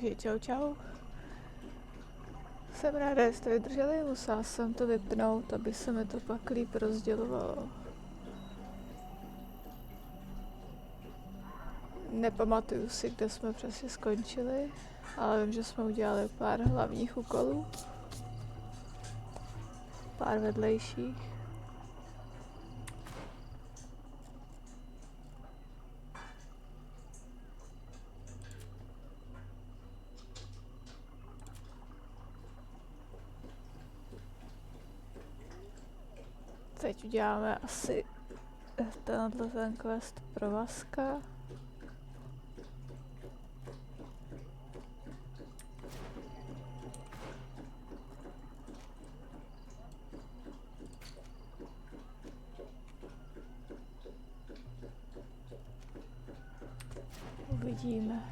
Takže čau čau. Jsem ráda, že jste vydrželi, musela jsem to vypnout, aby se mi to pak líp rozdělovalo. Nepamatuju si, kde jsme přesně skončili, ale vím, že jsme udělali pár hlavních úkolů. Pár vedlejších. Teď uděláme asi ten quest pro Vaska. Uvidíme.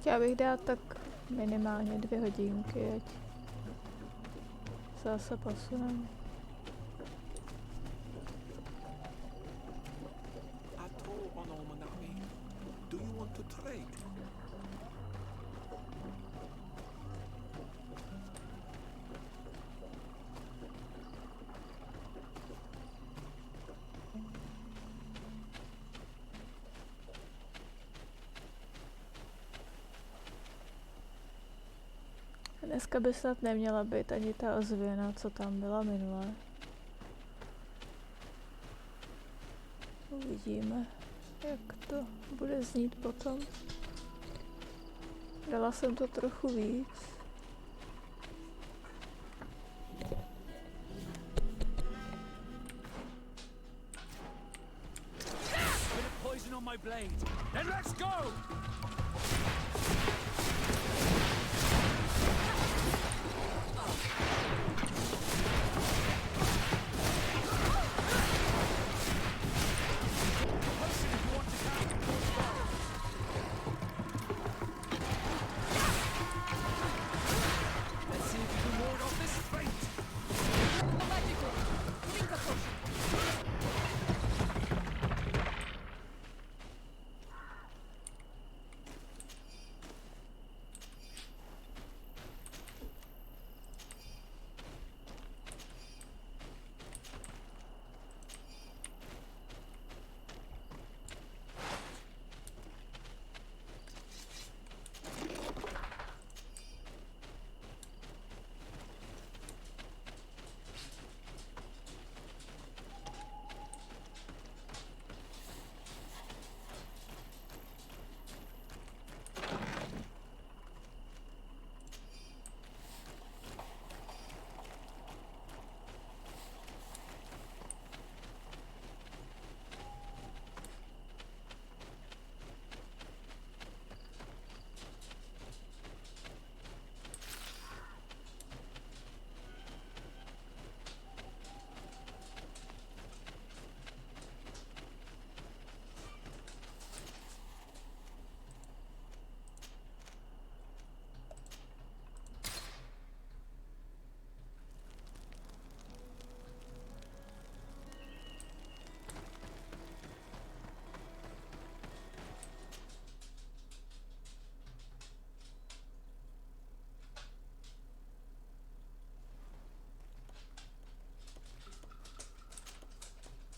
Chtěla bych dát tak minimálně 2 hodinky, ať se zase posuneme. Dneska by snad neměla být ani ta ozvěna, co tam byla minule. Uvidíme, jak to bude znít potom. Dala jsem to trochu víc.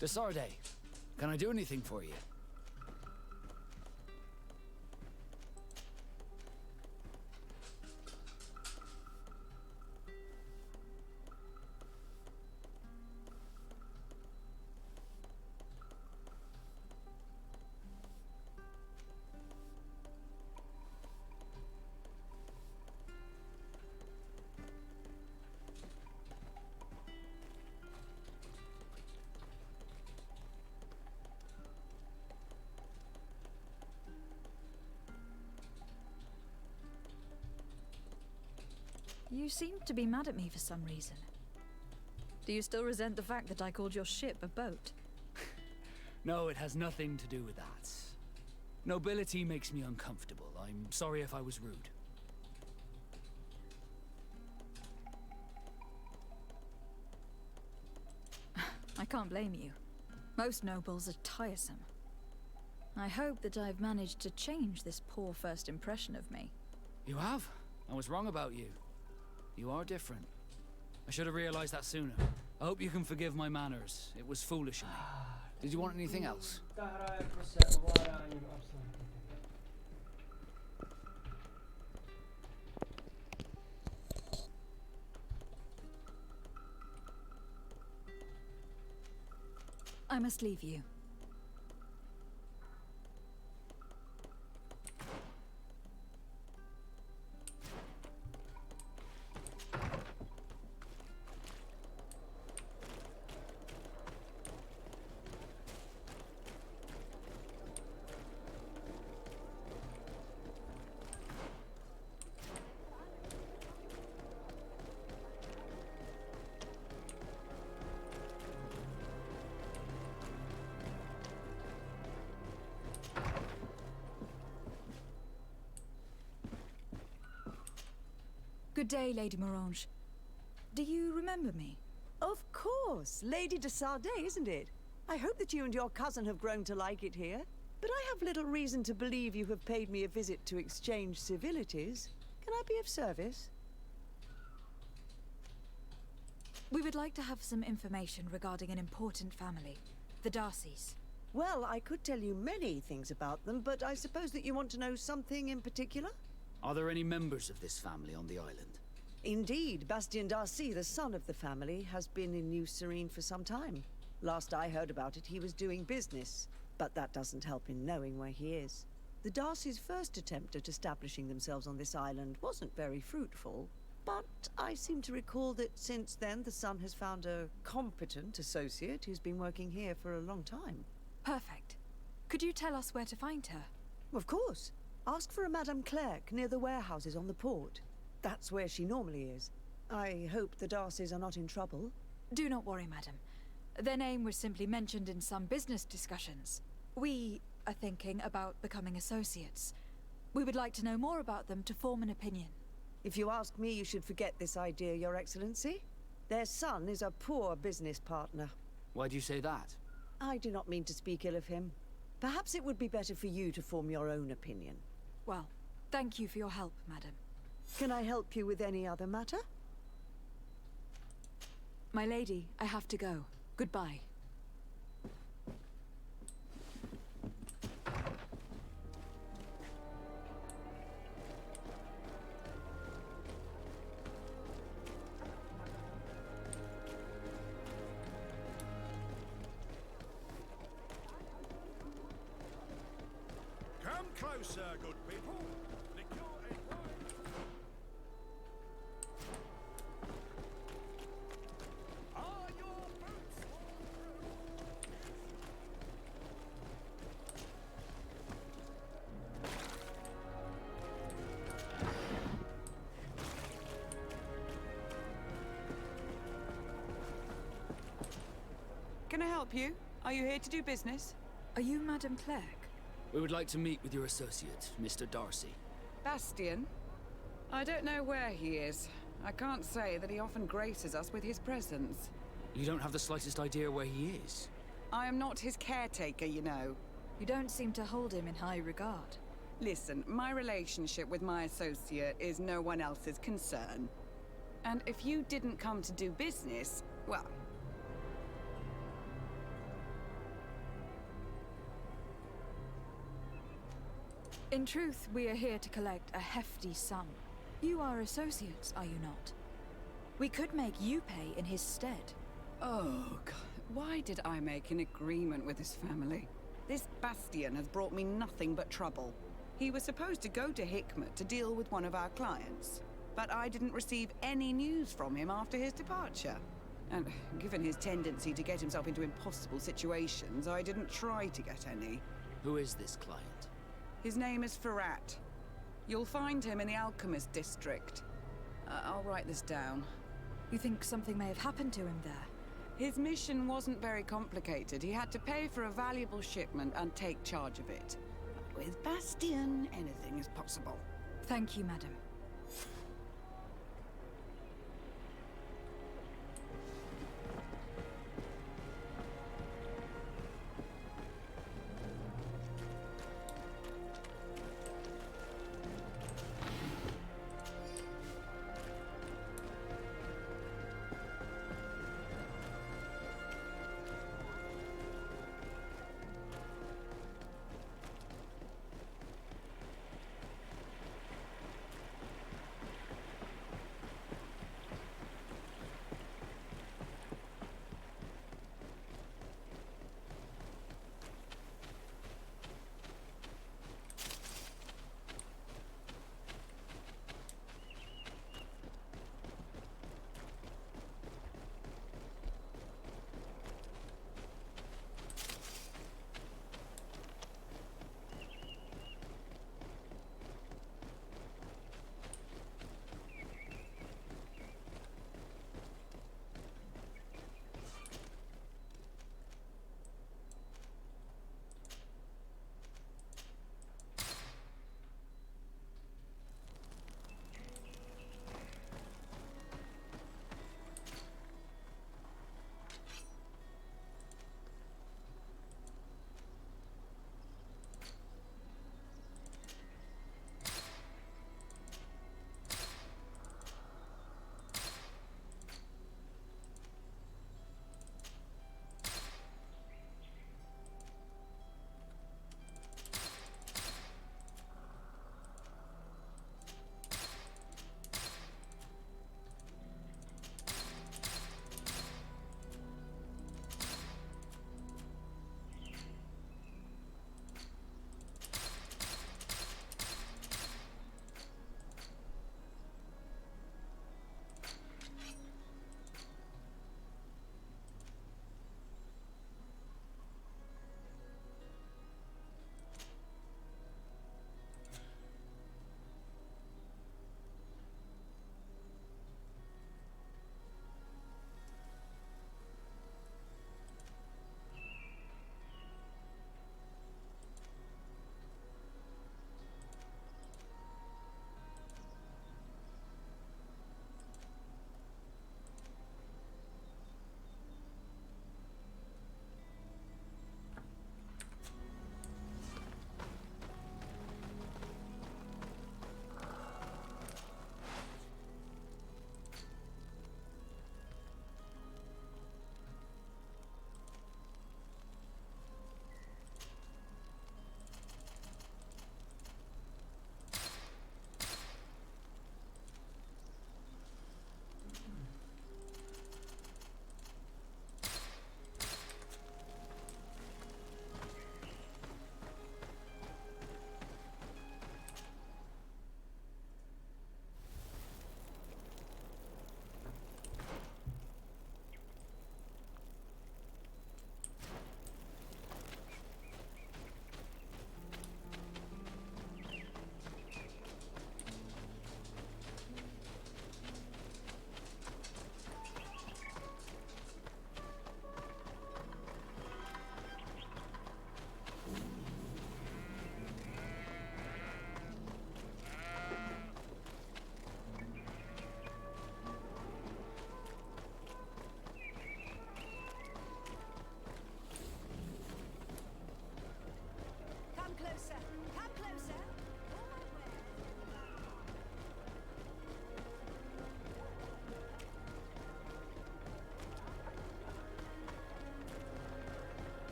Desarde, can I do anything for you? You seem to be mad at me for some reason. Do you still resent the fact that I called your ship a boat? No, it has nothing to do with that. Nobility makes me uncomfortable. I'm sorry if I was rude. I can't blame you. Most nobles are tiresome. I hope that I've managed to change this poor first impression of me. You have? I was wrong about you. You are different. I should have realized that sooner. I hope you can forgive my manners. It was foolish of me. Did you want anything else? I must leave you. Good day, Lady Morange. Do you remember me? Of course! Lady de Sardet, isn't it? I hope that you and your cousin have grown to like it here. But I have little reason to believe you have paid me a visit to exchange civilities. Can I be of service? We would like to have some information regarding an important family, the Darcys. Well, I could tell you many things about them, but I suppose that you want to know something in particular? Are there any members of this family on the island? Indeed, Bastien Darcy, the son of the family, has been in New Serene for some time. Last I heard about it, he was doing business, but that doesn't help in knowing where he is. The Darcys' first attempt at establishing themselves on this island wasn't very fruitful, but I seem to recall that since then the son has found a competent associate who's been working here for a long time. Perfect. Could you tell us where to find her? Of course. Ask for a Madame Clerc near the warehouses on the port. That's where she normally is. I hope the Darcys are not in trouble. Do not worry, madam. Their name was simply mentioned in some business discussions. We are thinking about becoming associates. We would like to know more about them to form an opinion. If you ask me, you should forget this idea, Your Excellency. Their son is a poor business partner. Why do you say that? I do not mean to speak ill of him. Perhaps it would be better for you to form your own opinion. Well, thank you for your help, madam. Can I help you with any other matter? My lady, I have to go. Goodbye. Come closer, good people. Lick your head wide. Are your boots all through? Can I help you? Are you here to do business? Are you Madame Clerc? We would like to meet with your associate, Mr. Darcy. Bastien? I don't know where he is. I can't say that he often graces us with his presence. You don't have the slightest idea where he is? I am not his caretaker, you know. You don't seem to hold him in high regard. Listen, my relationship with my associate is no one else's concern. And if you didn't come to do business, well... In truth, we are here to collect a hefty sum. You are associates, are you not? We could make you pay in his stead. Oh, God. Why did I make an agreement with this family? This Bastien has brought me nothing but trouble. He was supposed to go to Hikmet to deal with one of our clients, but I didn't receive any news from him after his departure. And given his tendency to get himself into impossible situations, I didn't try to get any. Who is this client? His name is Ferrat. You'll find him in the Alchemist district. I'll write this down. You think something may have happened to him there? His mission wasn't very complicated. He had to pay for a valuable shipment and take charge of it. But with Bastien, anything is possible. Thank you, madam.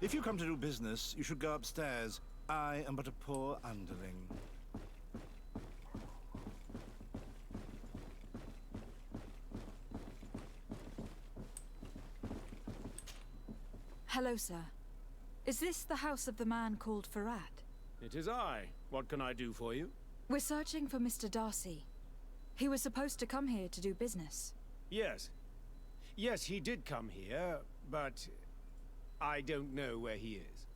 If you come to do business, you should go upstairs. I am but a poor underling. Hello, sir. Is this the house of the man called Farad? It is I. What can I do for you? We're searching for Mr. Darcy. He was supposed to come here to do business. Yes. Yes, he did come here, but I don't know where he is.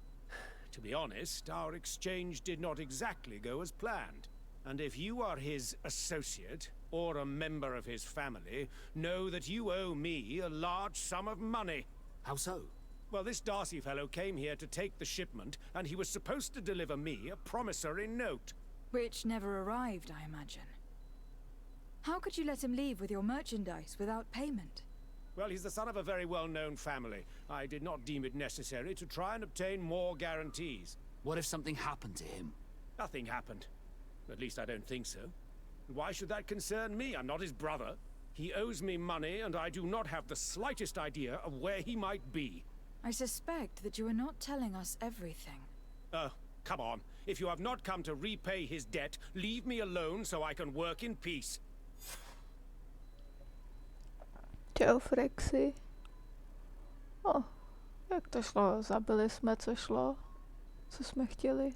To be honest, our exchange did not exactly go as planned. And if you are his associate, or a member of his family, know that you owe me a large sum of money. How so? Well, this Darcy fellow came here to take the shipment, and he was supposed to deliver me a promissory note. Which never arrived, I imagine. How could you let him leave with your merchandise without payment? Well, he's the son of a very well-known family. I did not deem it necessary to try and obtain more guarantees. What if something happened to him? Nothing happened. At least I don't think so. Why should that concern me? I'm not his brother. He owes me money, and I do not have the slightest idea of where he might be. I suspect that you are not telling us everything. Come on. If you have not come to repay his debt, leave me alone so I can work in peace. Čau, Frexy. Jak to šlo? Zabili jsme, co šlo? Co jsme chtěli?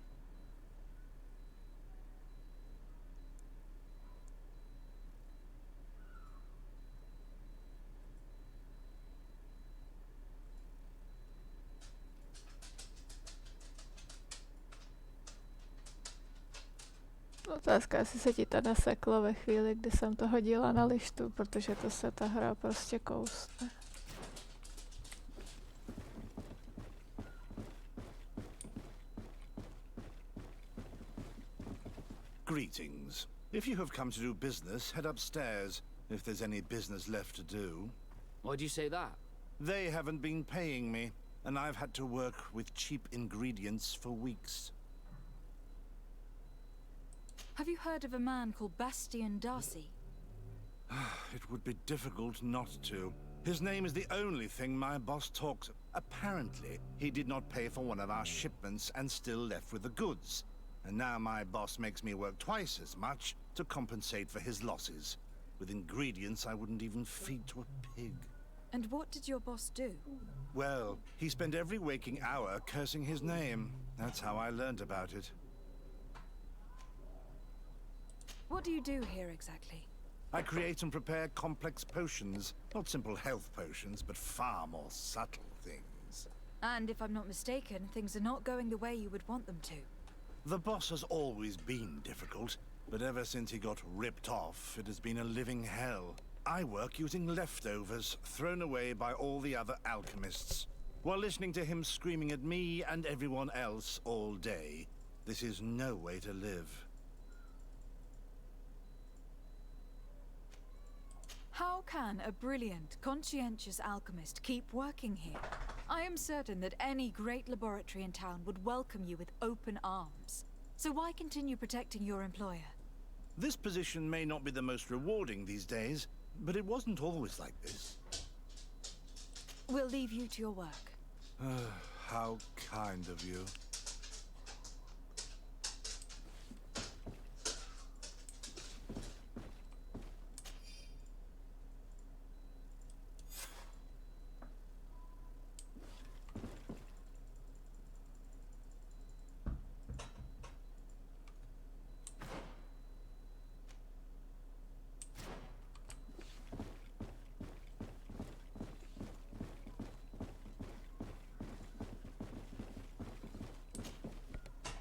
Otázka, jestli se ti to neseklo ve chvíli, kdy jsem to hodila na lištu, protože to se ta hra prostě kousne. Greetings. If you have come to do business, head upstairs, if there's any business left to do. Why'd you say that? They haven't been paying me, and I've had to work with cheap ingredients for weeks. Have you heard of a man called Bastian Darcy? It would be difficult not to. His name is the only thing my boss talks of. Apparently, he did not pay for one of our shipments and still left with the goods. And now my boss makes me work twice as much to compensate for his losses. With ingredients I wouldn't even feed to a pig. And what did your boss do? Well, he spent every waking hour cursing his name. That's how I learned about it. What do you do here exactly? I create and prepare complex potions. Not simple health potions, but far more subtle things. And if I'm not mistaken, things are not going the way you would want them to. The boss has always been difficult, but ever since he got ripped off, it has been a living hell. I work using leftovers, thrown away by all the other alchemists, while listening to him screaming at me and everyone else all day. This is no way to live. How can a brilliant, conscientious alchemist keep working here? I am certain that any great laboratory in town would welcome you with open arms. So why continue protecting your employer? This position may not be the most rewarding these days, but it wasn't always like this. We'll leave you to your work. How kind of you.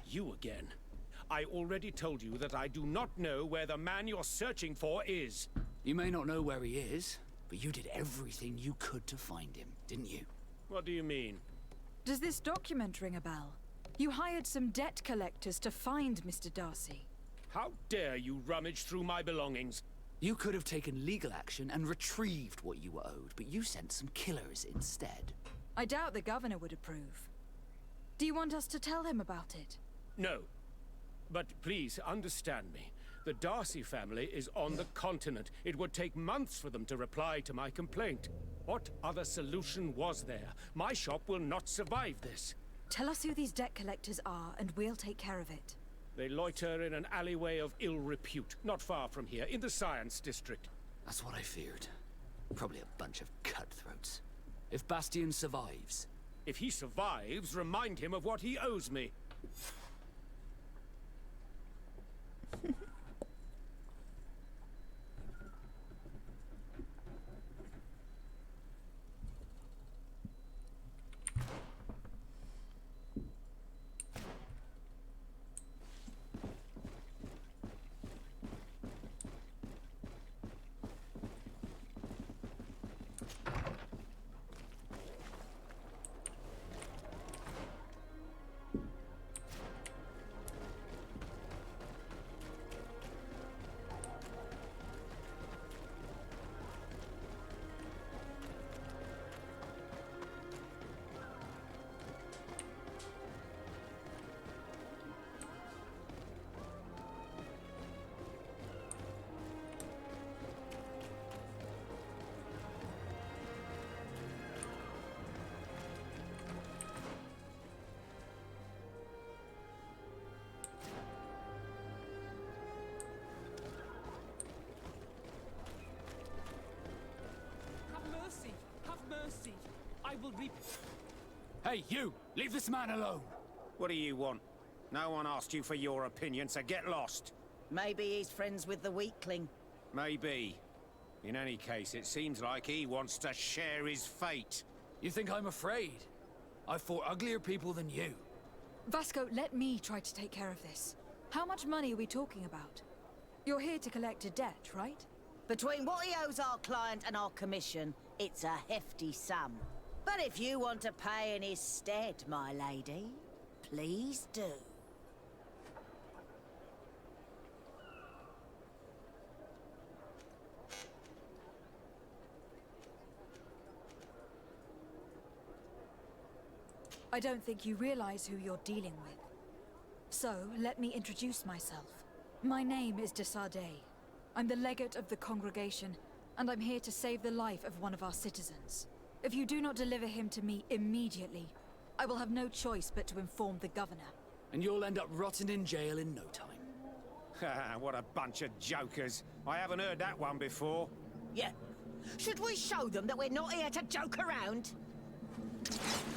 You again. I already told you that I do not know where the man you're searching for is. You may not know where he is, but you did everything you could to find him, didn't you? What do you mean? Does this document ring a bell? You hired some debt collectors to find Mr. Darcy. How dare you rummage through my belongings? You could have taken legal action and retrieved what you were owed, but you sent some killers instead. I doubt the governor would approve. Do you want us to tell him about it? No. But please understand me. The Darcy family is on the continent. It would take months for them to reply to my complaint. What other solution was there? My shop will not survive this. Tell us who these debt collectors are, and we'll take care of it. They loiter in an alleyway of ill repute, not far from here, in the Science District. That's what I feared. Probably a bunch of cutthroats. If Bastion survives... If he survives, remind him of what he owes me. Mercy. I will reap. Hey, you! Leave this man alone! What do you want? No one asked you for your opinion, so get lost. Maybe he's friends with the weakling. Maybe. In any case, it seems like he wants to share his fate. You think I'm afraid? I've fought uglier people than you. Vasco, let me try to take care of this. How much money are we talking about? You're here to collect a debt, right? Between what he owes our client and our commission, it's a hefty sum. But if you want to pay in his stead, my lady, please do. I don't think you realize who you're dealing with. So, let me introduce myself. My name is de Sardet. I'm the legate of the congregation, and I'm here to save the life of one of our citizens. If you do not deliver him to me immediately, I will have no choice but to inform the governor. And you'll end up rotting in jail in no time. What a bunch of jokers. I haven't heard that one before. Yeah. Should we show them that we're not here to joke around?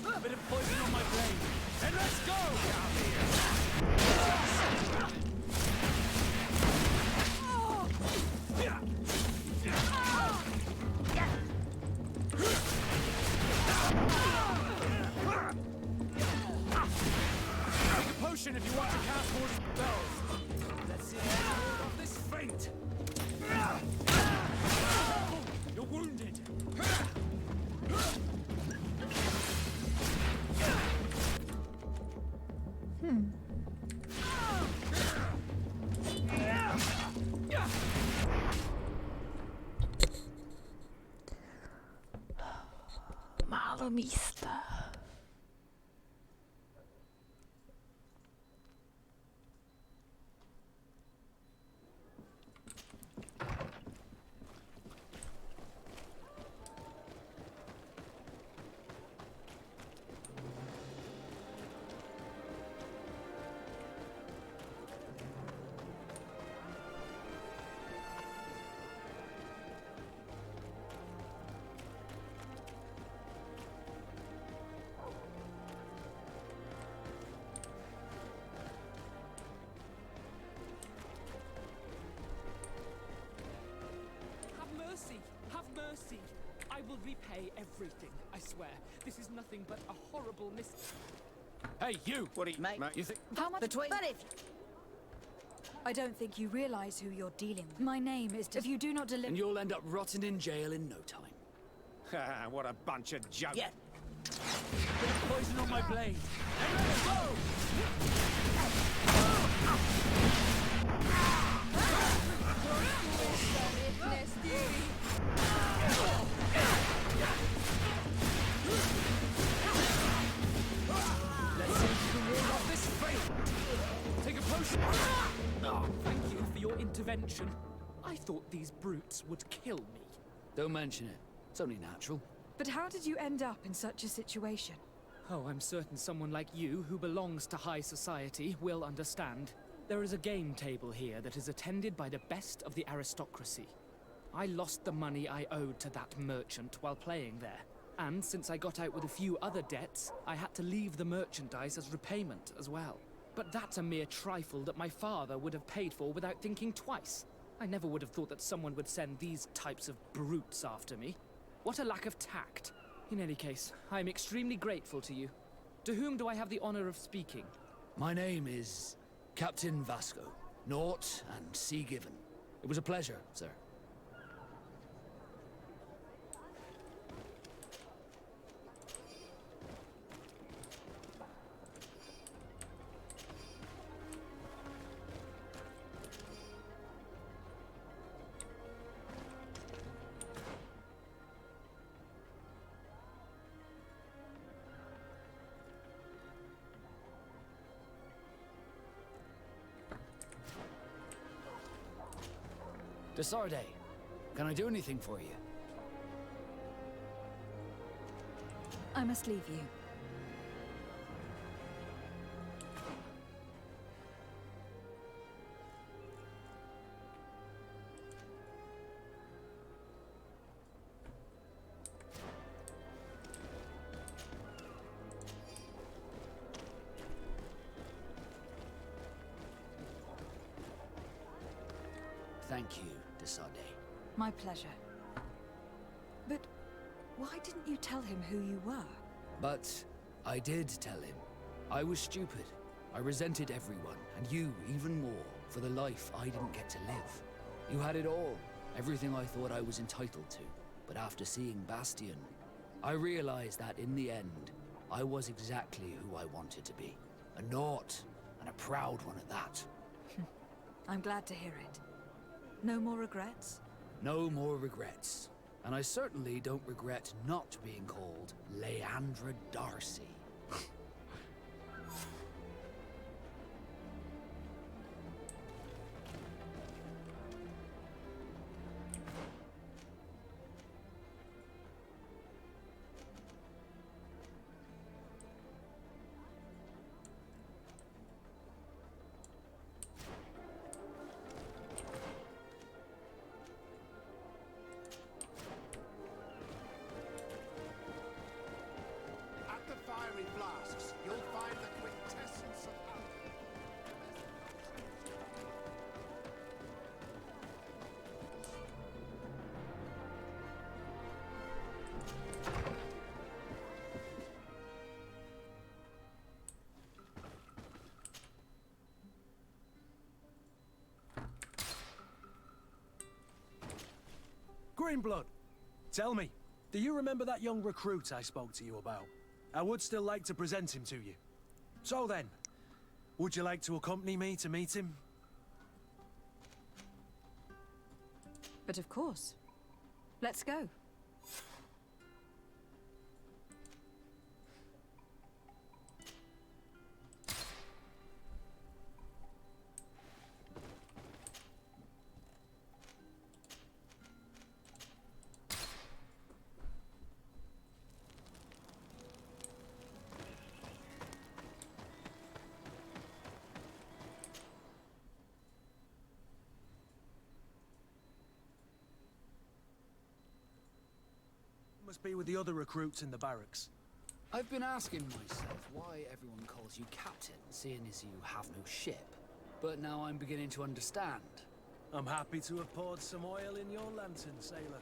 A bit of poison on my brain. And let's go! Take a potion if you want to cast more spells. Let's see off this feint. You're wounded. Málo místa. Mercy. I will repay everything, I swear. This is nothing but a horrible Hey, you! What do you... Mate. You think... How much? But if... I don't think you realize who you're dealing with. My name is... If you do not deliver... And you'll end up rotting in jail in no time. What a bunch of jokers. Yeah. Bit of poison on my blade. And let's go! Let's see if you can ward off this fate. Take a potion. Oh, thank you for your intervention. I thought these brutes would kill me. Don't mention it. It's only natural. But how did you end up in such a situation? Oh, I'm certain someone like you, who belongs to high society, will understand. There is a game table here that is attended by the best of the aristocracy. I lost the money I owed to that merchant while playing there. And since I got out with a few other debts, I had to leave the merchandise as repayment as well. But that's a mere trifle that my father would have paid for without thinking twice. I never would have thought that someone would send these types of brutes after me. What a lack of tact. In any case, I am extremely grateful to you. To whom do I have the honor of speaking? My name is Captain Vasco. Naught and sea given. It was a pleasure, sir. Desarde, can I do anything for you? I must leave you. Thank you, Desarde. My pleasure. But why didn't you tell him who you were? But I did tell him. I was stupid. I resented everyone, and you even more, for the life I didn't get to live. You had it all, everything I thought I was entitled to. But after seeing Bastion, I realized that in the end, I was exactly who I wanted to be. A naught, and a proud one at that. I'm glad to hear it. No more regrets? No more regrets. And I certainly don't regret not being called Leandra Darcy. At the fiery flasks, you'll find the quintessence of Greenblood, tell me, do you remember that young recruit I spoke to you about? I would still like to present him to you. So then, would you like to accompany me to meet him? But of course. Let's go. Must be with the other recruits in the barracks. I've been asking myself why everyone calls you captain, seeing as you have no ship. But now I'm beginning to understand. I'm happy to have poured some oil in your lantern, sailor.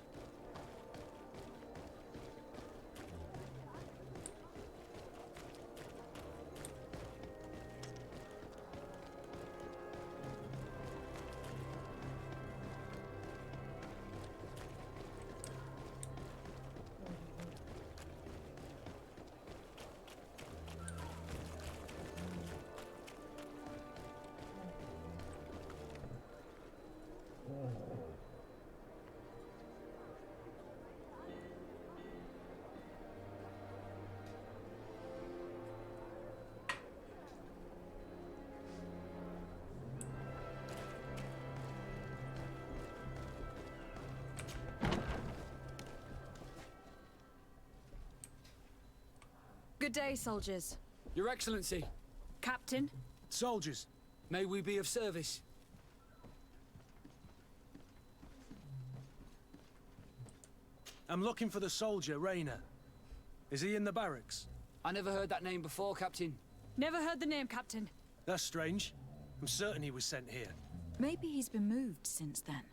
Good day, soldiers. Your Excellency, Captain. Soldiers, may we be of service? I'm looking for the soldier, Rayner. Is he in the barracks? I never heard that name before, Captain. Never heard the name, Captain. That's strange. I'm certain he was sent here. Maybe he's been moved since then.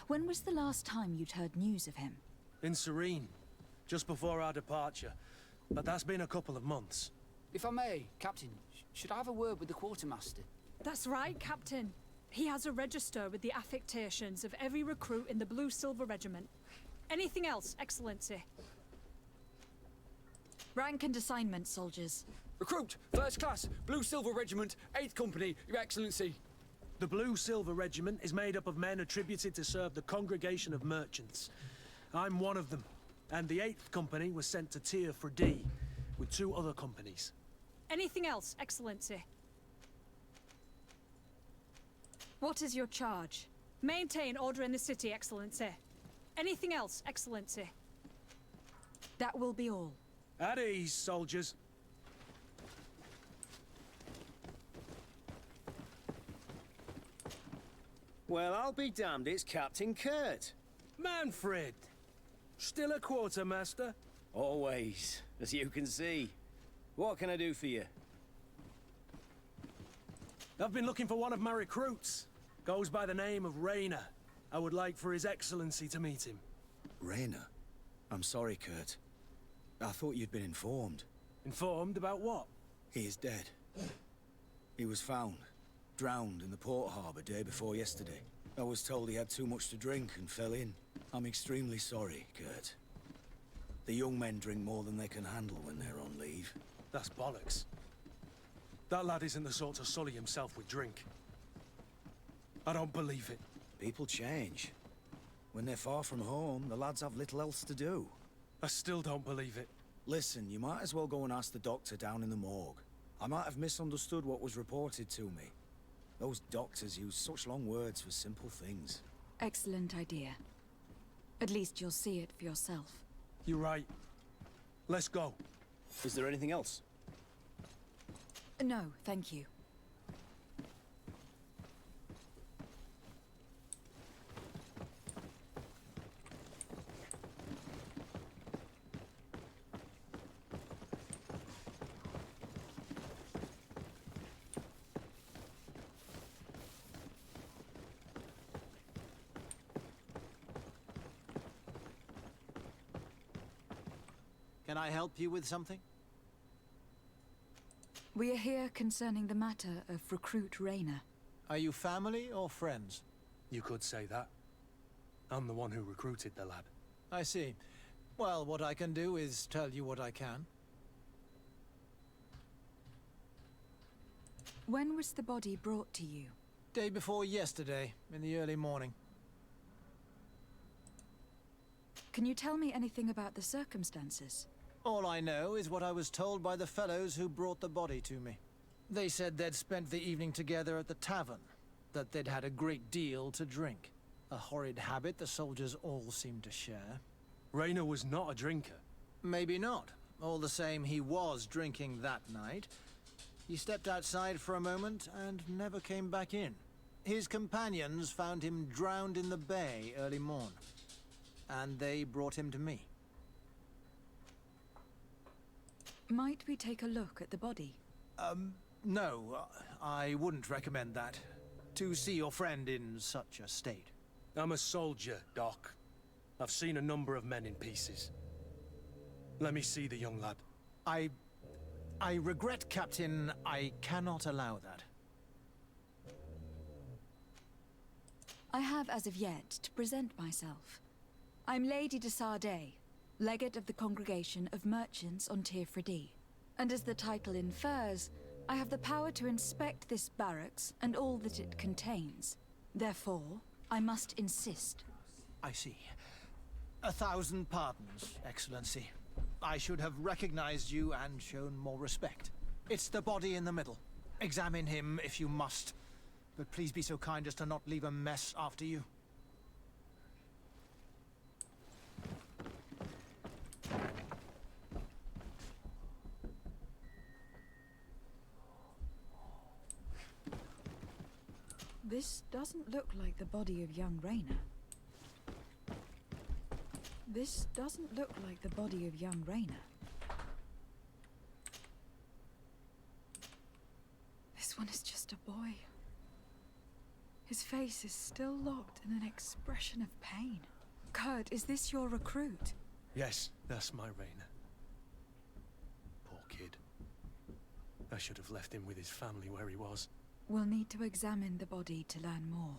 When was the last time you'd heard news of him? In Serene, just before our departure. But that's been a couple of months. If I may, Captain, should I have a word with the quartermaster? That's right, Captain. He has a register with the affectations of every recruit in the Blue-Silver Regiment. Anything else, Excellency? Rank and assignment, soldiers. Recruit, first class, Blue-Silver Regiment, 8th Company, Your Excellency. The Blue-Silver Regiment is made up of men attributed to serve the Congregation of Merchants. I'm one of them, and the 8th Company was sent to Tier for D, with 2 other companies. Anything else, Excellency? What is your charge? Maintain order in the city, Excellency. Anything else, Excellency? That will be all. At ease, soldiers. Well, I'll be damned, it's Captain Kurt. Manfred! Still a quartermaster? Always, as you can see. What can I do for you? I've been looking for one of my recruits. Goes by the name of Rayner. I would like for His Excellency to meet him. Rayner? I'm sorry, Kurt. I thought you'd been informed. Informed about what? He is dead. He was found, drowned in the port harbour day before yesterday. I was told he had too much to drink and fell in. I'm extremely sorry, Kurt. The young men drink more than they can handle when they're on leave. That's bollocks. That lad isn't the sort to sully himself with drink. I don't believe it. People change. When they're far from home, the lads have little else to do. I still don't believe it. Listen, you might as well go and ask the doctor down in the morgue. I might have misunderstood what was reported to me. Those doctors use such long words for simple things. Excellent idea. At least you'll see it for yourself. You're right. Let's go. Is there anything else? No, thank you. Can I help you with something? We are here concerning the matter of Recruit Rayner. Are you family or friends? You could say that. I'm the one who recruited the lad. I see. Well, what I can do is tell you what I can. When was the body brought to you? Day before yesterday, in the early morning. Can you tell me anything about the circumstances? All I know is what I was told by the fellows who brought the body to me. They said they'd spent the evening together at the tavern, that they'd had a great deal to drink. A horrid habit the soldiers all seemed to share. Rayner was not a drinker. Maybe not. All the same, he was drinking that night. He stepped outside for a moment and never came back in. His companions found him drowned in the bay early morn, and they brought him to me. Might we take a look at the body? No, I wouldn't recommend that. To see your friend in such a state. I'm a soldier, Doc. I've seen a number of men in pieces. Let me see the young lad. I regret, Captain, I cannot allow that. I have as of yet to present myself. I'm Lady de Sardet, Legate of the Congregation of Merchants on Tier for D. And as the title infers, I have the power to inspect this barracks and all that it contains. Therefore, I must insist. I see. 1,000 pardons, Excellency. I should have recognized you and shown more respect. It's the body in the middle. Examine him if you must, but please be so kind as to not leave a mess after you. This doesn't look like the body of young Raina. This doesn't look like the body of young Raina. This one is just a boy. His face is still locked in an expression of pain. Kurt, is this your recruit? Yes, that's my Raina. Poor kid. I should have left him with his family where he was. We'll need to examine the body to learn more.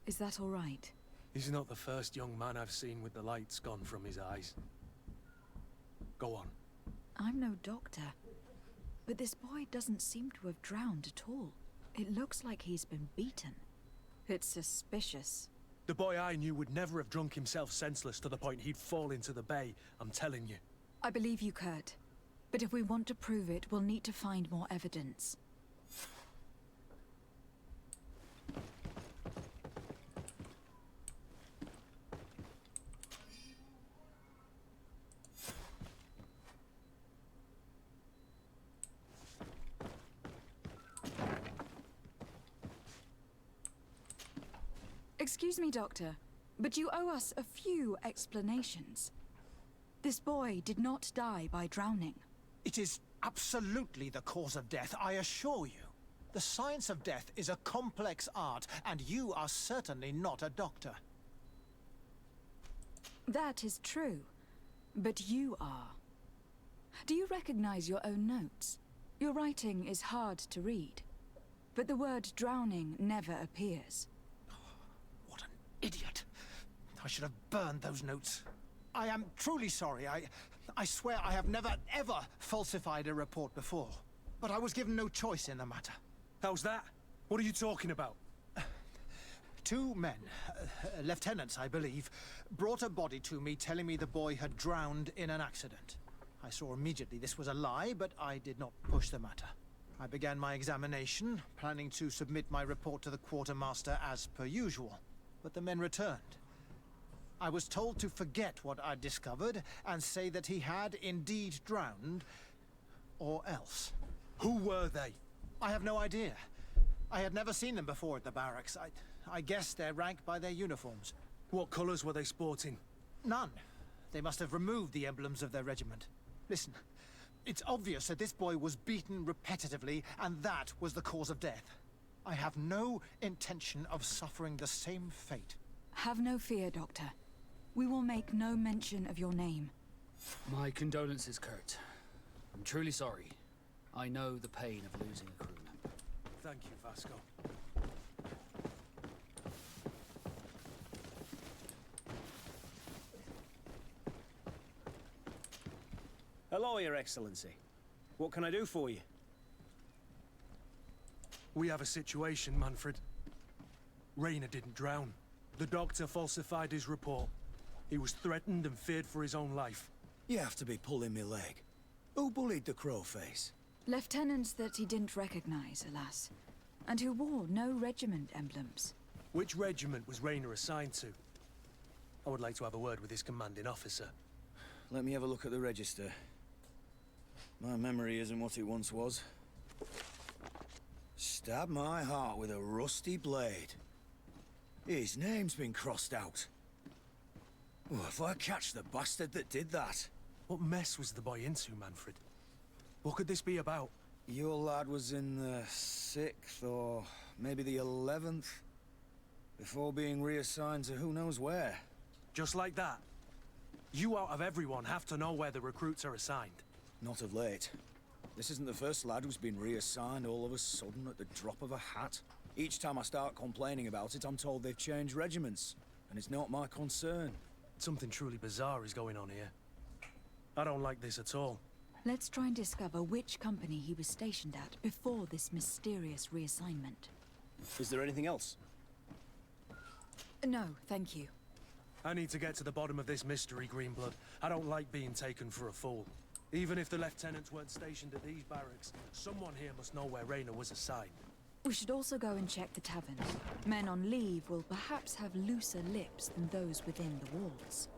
Is that all right? He's not the first young man I've seen with the lights gone from his eyes. Go on. I'm no doctor, but this boy doesn't seem to have drowned at all. It looks like he's been beaten. It's suspicious. The boy I knew would never have drunk himself senseless to the point he'd fall into the bay, I'm telling you. I believe you, Kurt. But if we want to prove it, we'll need to find more evidence. Excuse me, Doctor, but you owe us a few explanations. This boy did not die by drowning. It is absolutely the cause of death, I assure you. The science of death is a complex art, and you are certainly not a doctor. That is true, but you are. Do you recognize your own notes? Your writing is hard to read, but the word drowning never appears. What an idiot. I should have burned those notes. I am truly sorry. I swear I have never, ever falsified a report before. But I was given no choice in the matter. How's that? What are you talking about? Two men, lieutenants I believe, brought a body to me telling me the boy had drowned in an accident. I saw immediately this was a lie, but I did not push the matter. I began my examination, planning to submit my report to the quartermaster as per usual. But the men returned. I was told to forget what I'd discovered and say that he had indeed drowned, or else. Who were they? I have no idea. I had never seen them before at the barracks. I guess they're ranked by their uniforms. What colors were they sporting? None. They must have removed the emblems of their regiment. Listen, it's obvious that this boy was beaten repetitively, and that was the cause of death. I have no intention of suffering the same fate. Have no fear, Doctor. We will make no mention of your name. My condolences, Kurt. I'm truly sorry. I know the pain of losing a crew member. Thank you, Vasco. Hello, Your Excellency. What can I do for you? We have a situation, Manfred. Raina didn't drown. The doctor falsified his report. He was threatened and feared for his own life. You have to be pulling me leg. Who bullied the crowface? Lieutenants that he didn't recognize, alas, and who wore no regiment emblems. Which regiment was Raina assigned to? I would like to have a word with his commanding officer. Let me have a look at the register. My memory isn't what it once was. Stab my heart with a rusty blade. His name's been crossed out. Oh, if I catch the bastard that did that. What mess was the boy into, Manfred? What could this be about? Your lad was in the 6th or maybe the 11th, before being reassigned to who knows where. Just like that? You out of everyone have to know where the recruits are assigned. Not of late. This isn't the first lad who's been reassigned all of a sudden at the drop of a hat. Each time I start complaining about it, I'm told they've changed regiments, and it's not my concern. Something truly bizarre is going on here. I don't like this at all. Let's try and discover which company he was stationed at before this mysterious reassignment. Is there anything else? No, thank you. I need to get to the bottom of this mystery, Greenblood. I don't like being taken for a fool. Even if the lieutenants weren't stationed at these barracks, someone here must know where Raina was assigned. We should also go and check the taverns. Men on leave will perhaps have looser lips than those within the walls.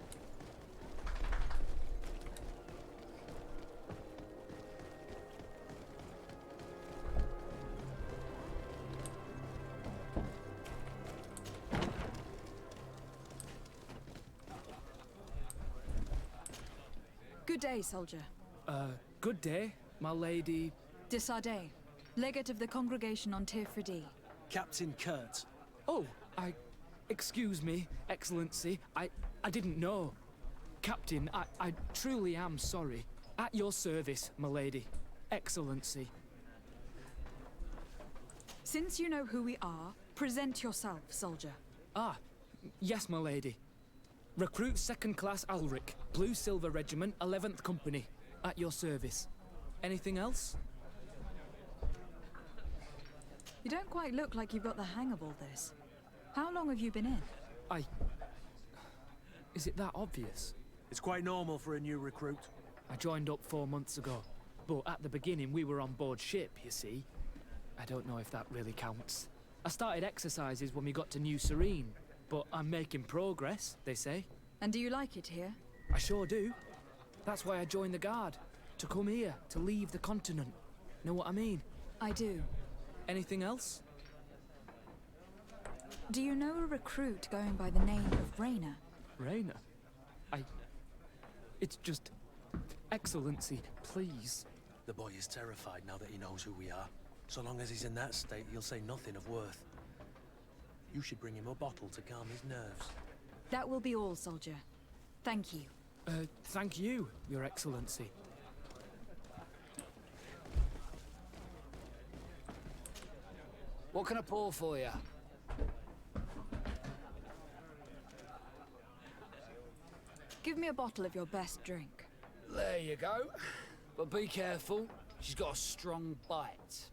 Good day, soldier. Good day, my lady. De Sardet, legate of the congregation on Tirfredi. Captain Kurt. Oh, excuse me, Excellency. I didn't know. Captain, I truly am sorry. At your service, my lady. Excellency. Since you know who we are, present yourself, soldier. Ah, yes, my lady. Recruit 2nd Class Alric, Blue Silver Regiment, 11th Company. At your service. Anything else? You don't quite look like you've got the hang of all this. How long have you been in? Is it that obvious? It's quite normal for a new recruit. I joined up 4 months ago. But at the beginning, we were on board ship, you see. I don't know if that really counts. I started exercises when we got to New Serene. But I'm making progress, they say. And do you like it here? I sure do. That's why I joined the Guard. To come here, to leave the continent. Know what I mean? I do. Anything else? Do you know a recruit going by the name of Rayner? Rayner? It's just... Excellency, please. The boy is terrified now that he knows who we are. So long as he's in that state, he'll say nothing of worth. You should bring him a bottle to calm his nerves. That will be all, soldier. Thank you. Thank you, Your Excellency. What can I pour for you? Give me a bottle of your best drink. There you go. But be careful. She's got a strong bite.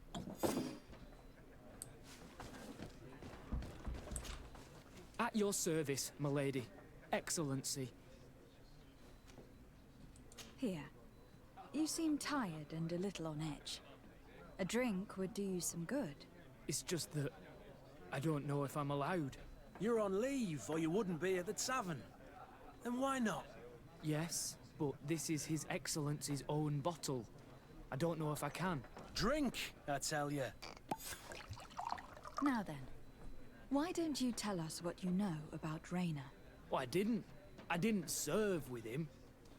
At your service, my lady. Excellency. Here. You seem tired and a little on edge. A drink would do you some good. It's just that... I don't know if I'm allowed. You're on leave, or you wouldn't be at the tavern. Then why not? Yes, but this is His Excellency's own bottle. I don't know if I can. Drink, I tell you. Now then, why don't you tell us what you know about Rayner? Well, I didn't. I didn't serve with him.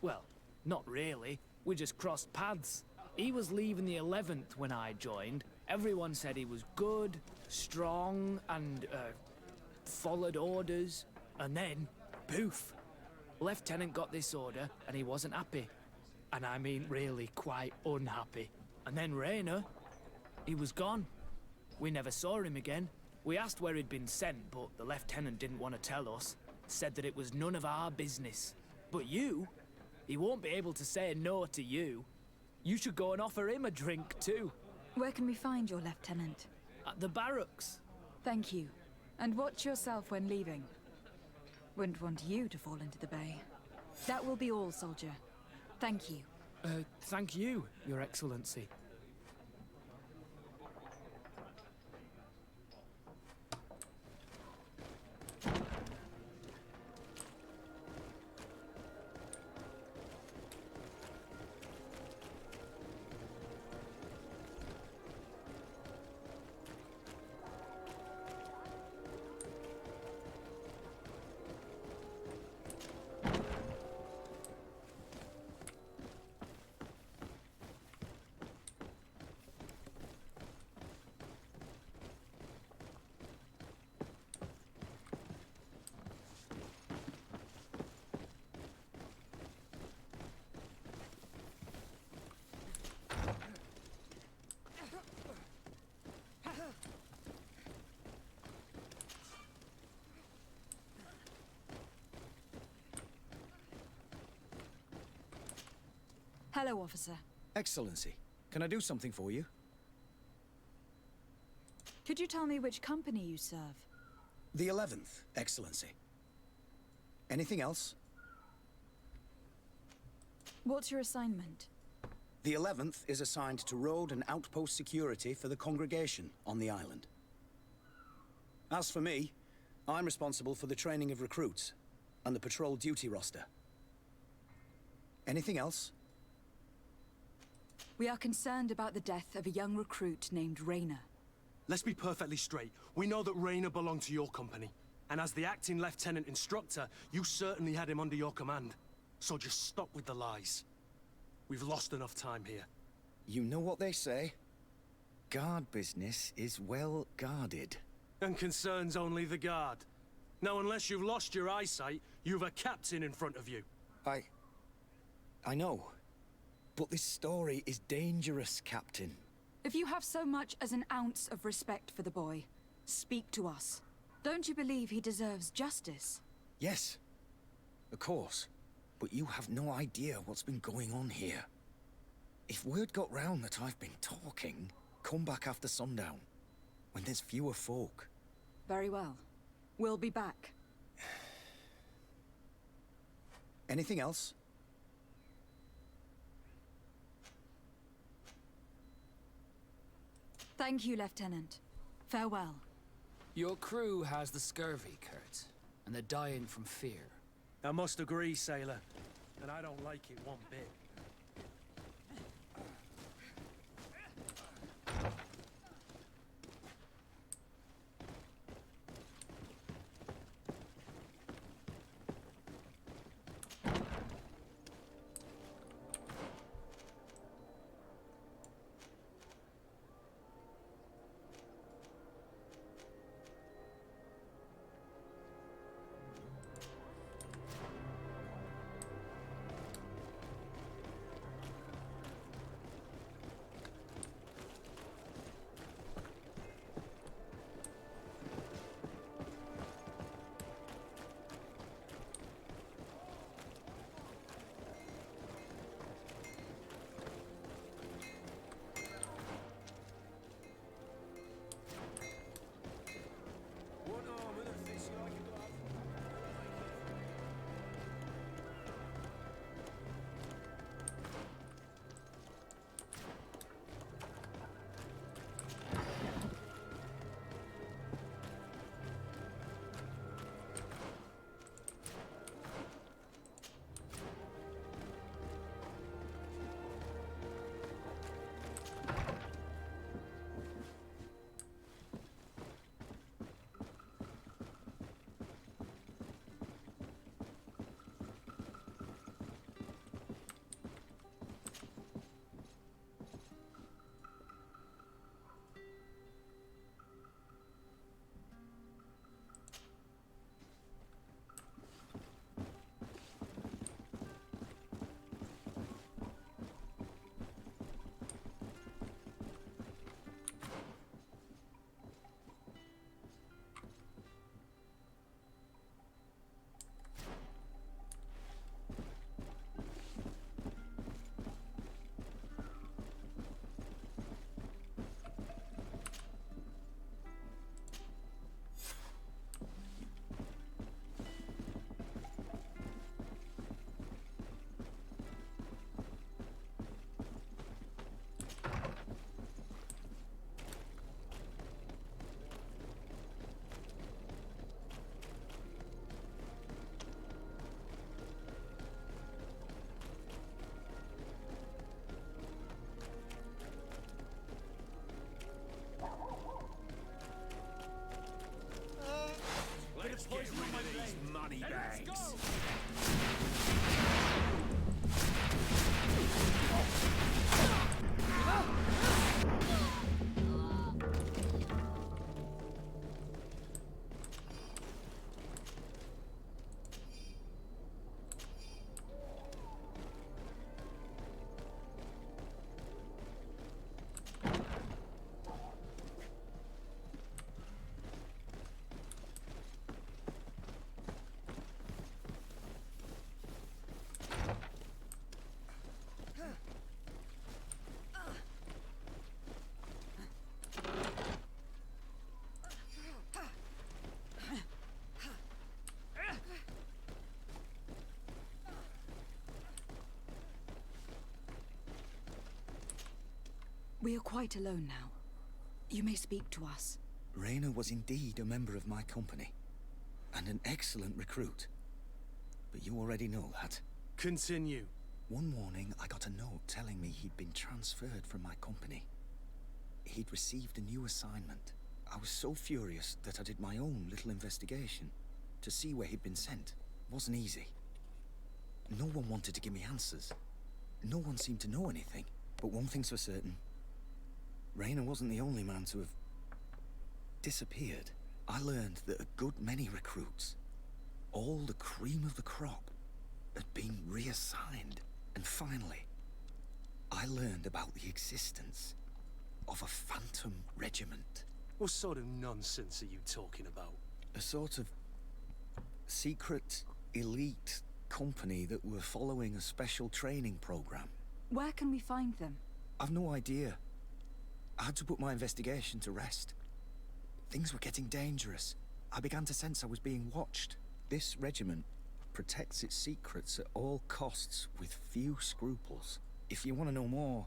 Well, not really. We just crossed paths. He was leaving the 11th when I joined. Everyone said he was good, strong, and, followed orders. And then, poof. Lieutenant got this order, and he wasn't happy. And I mean really quite unhappy. And then Rayner, he was gone. We never saw him again. We asked where he'd been sent, but the lieutenant didn't want to tell us. Said that it was none of our business. But you, he won't be able to say no to you. You should go and offer him a drink too. Where can we find your lieutenant? At the barracks. Thank you. And watch yourself when leaving. Wouldn't want you to fall into the bay. That will be all, soldier. Thank you. Thank you, Your Excellency. Hello, officer. Excellency, can I do something for you? Could you tell me which company you serve? The 11th, Excellency. Anything else? What's your assignment? The 11th is assigned to road and outpost security for the congregation on the island. As for me, I'm responsible for the training of recruits and the patrol duty roster. Anything else? We are concerned about the death of a young recruit named Rayner. Let's be perfectly straight. We know that Rayner belonged to your company. And as the acting lieutenant instructor, you certainly had him under your command. So just stop with the lies. We've lost enough time here. You know what they say? Guard business is well guarded. And concerns only the guard. Now, unless you've lost your eyesight, you've a captain in front of you. I know. But this story is dangerous, Captain. If you have so much as an ounce of respect for the boy, speak to us. Don't you believe he deserves justice? Yes, of course. But you have no idea what's been going on here. If word got round that I've been talking, come back after sundown, when there's fewer folk. Very well. We'll be back. Anything else? Thank you, Lieutenant. Farewell. Your crew has the scurvy, Kurt, and they're dying from fear. I must agree, sailor. And I don't like it one bit. Get rid of these money bags. We are quite alone now. You may speak to us. Raina was indeed a member of my company, and an excellent recruit. But you already know that. Continue. One morning, I got a note telling me he'd been transferred from my company. He'd received a new assignment. I was so furious that I did my own little investigation. To see where he'd been sent wasn't easy. No one wanted to give me answers. no one seemed to know anything. But one thing's for certain. Rainer wasn't the only man to have disappeared. I learned that a good many recruits, all the cream of the crop, had been reassigned. And finally, I learned about the existence of a phantom regiment. What sort of nonsense are you talking about? A sort of secret, elite company that were following a special training program. Where can we find them? I've no idea. I had to put my investigation to rest. Things were getting dangerous. I began to sense I was being watched. This regiment protects its secrets at all costs with few scruples. If you want to know more,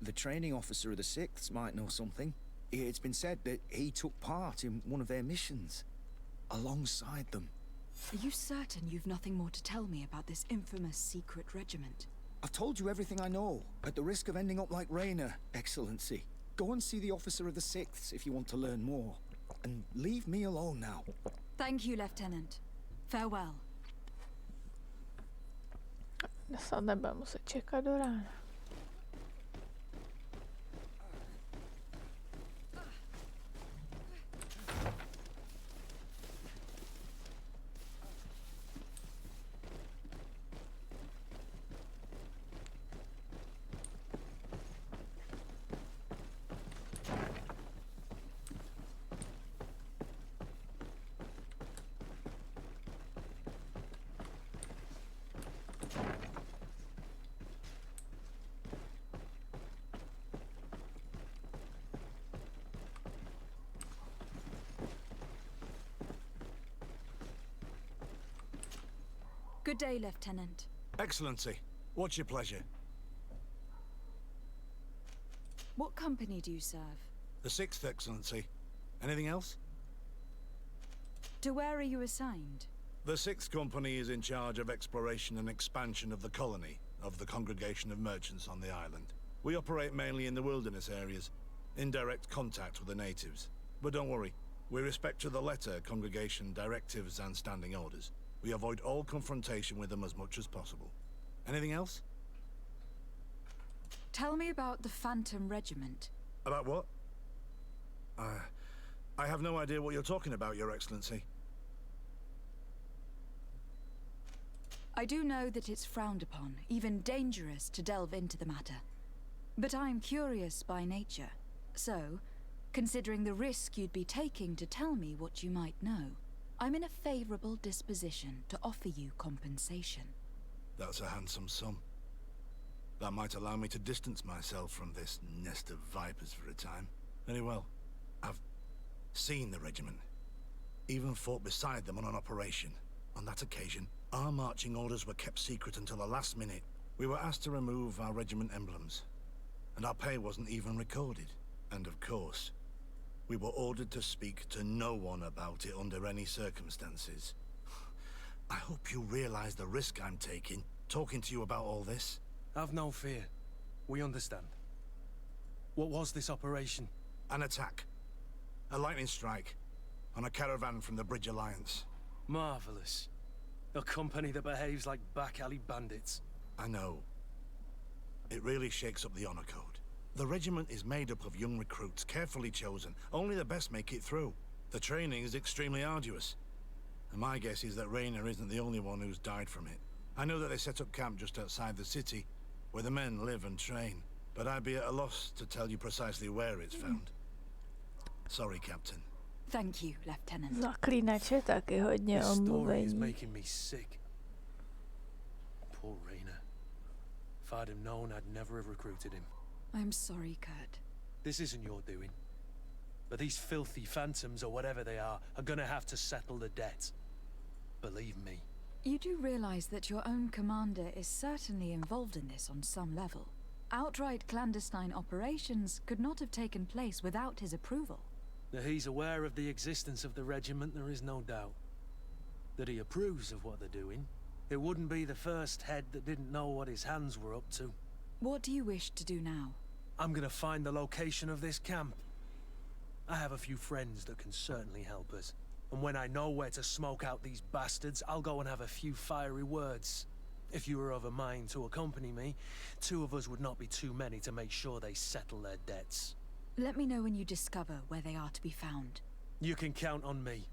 the training officer of the 6th might know something. It's been said that he took part in one of their missions, alongside them. Are you certain you've nothing more to tell me about this infamous secret regiment? I've told you everything I know, at the risk of ending up like Rainer, Excellency. Go and see the officer of the 6th if you want to learn more. And leave me alone now. Thank you, Lieutenant. Farewell. Snad nebudeme muset čekat do rána. Good day, Lieutenant. Excellency, what's your pleasure? What company do you serve? The 6th, Excellency. Anything else? To where are you assigned? The 6th Company is in charge of exploration and expansion of the colony of the Congregation of Merchants on the island. We operate mainly in the wilderness areas, in direct contact with the natives. But don't worry, we respect to the letter Congregation directives and standing orders. We avoid all confrontation with them as much as possible. Anything else? Tell me about the Phantom Regiment. About what? I have no idea what you're talking about, Your Excellency. I do know that it's frowned upon, even dangerous, to delve into the matter. But I'm curious by nature. So, considering the risk you'd be taking to tell me what you might know, I'm in a favorable disposition to offer you compensation. That's a handsome sum. That might allow me to distance myself from this nest of vipers for a time. Very well. I've seen the regiment. Even fought beside them on an operation. On that occasion, our marching orders were kept secret until the last minute. We were asked to remove our regiment emblems, and our pay wasn't even recorded. And of course, we were ordered to speak to no one about it under any circumstances. I hope you realize the risk I'm taking, talking to you about all this. Have no fear. We understand. What was this operation? An attack. A lightning strike. On a caravan from the Bridge Alliance. Marvelous. A company that behaves like back-alley bandits. I know. It really shakes up the honor code. The regiment is made up of young recruits, carefully chosen. Only the best make it through. The training is extremely arduous. And my guess is that Rainer isn't the only one who's died from it. I know that they set up camp just outside the city, where the men live and train. But I'd be at a loss to tell you precisely where it's found. Sorry, Captain. Thank you, Lieutenant. Zaklínač taky hodně This story is omluvení. making me sick. Poor Rainer. If I'd have known, I'd never have recruited him. I'm sorry, Kurt. This isn't your doing. But these filthy phantoms, or whatever they are gonna have to settle the debt. Believe me. You do realize that your own commander is certainly involved in this on some level. Outright clandestine operations could not have taken place without his approval. That he's aware of the existence of the regiment, there is no doubt. That he approves of what they're doing. It wouldn't be the first head that didn't know what his hands were up to. What do you wish to do now? I'm gonna find the location of this camp. I have a few friends that can certainly help us. And when I know where to smoke out these bastards, I'll go and have a few fiery words. If you were of a mind to accompany me, 2 of us would not be too many to make sure they settle their debts. Let me know when you discover where they are to be found. You can count on me.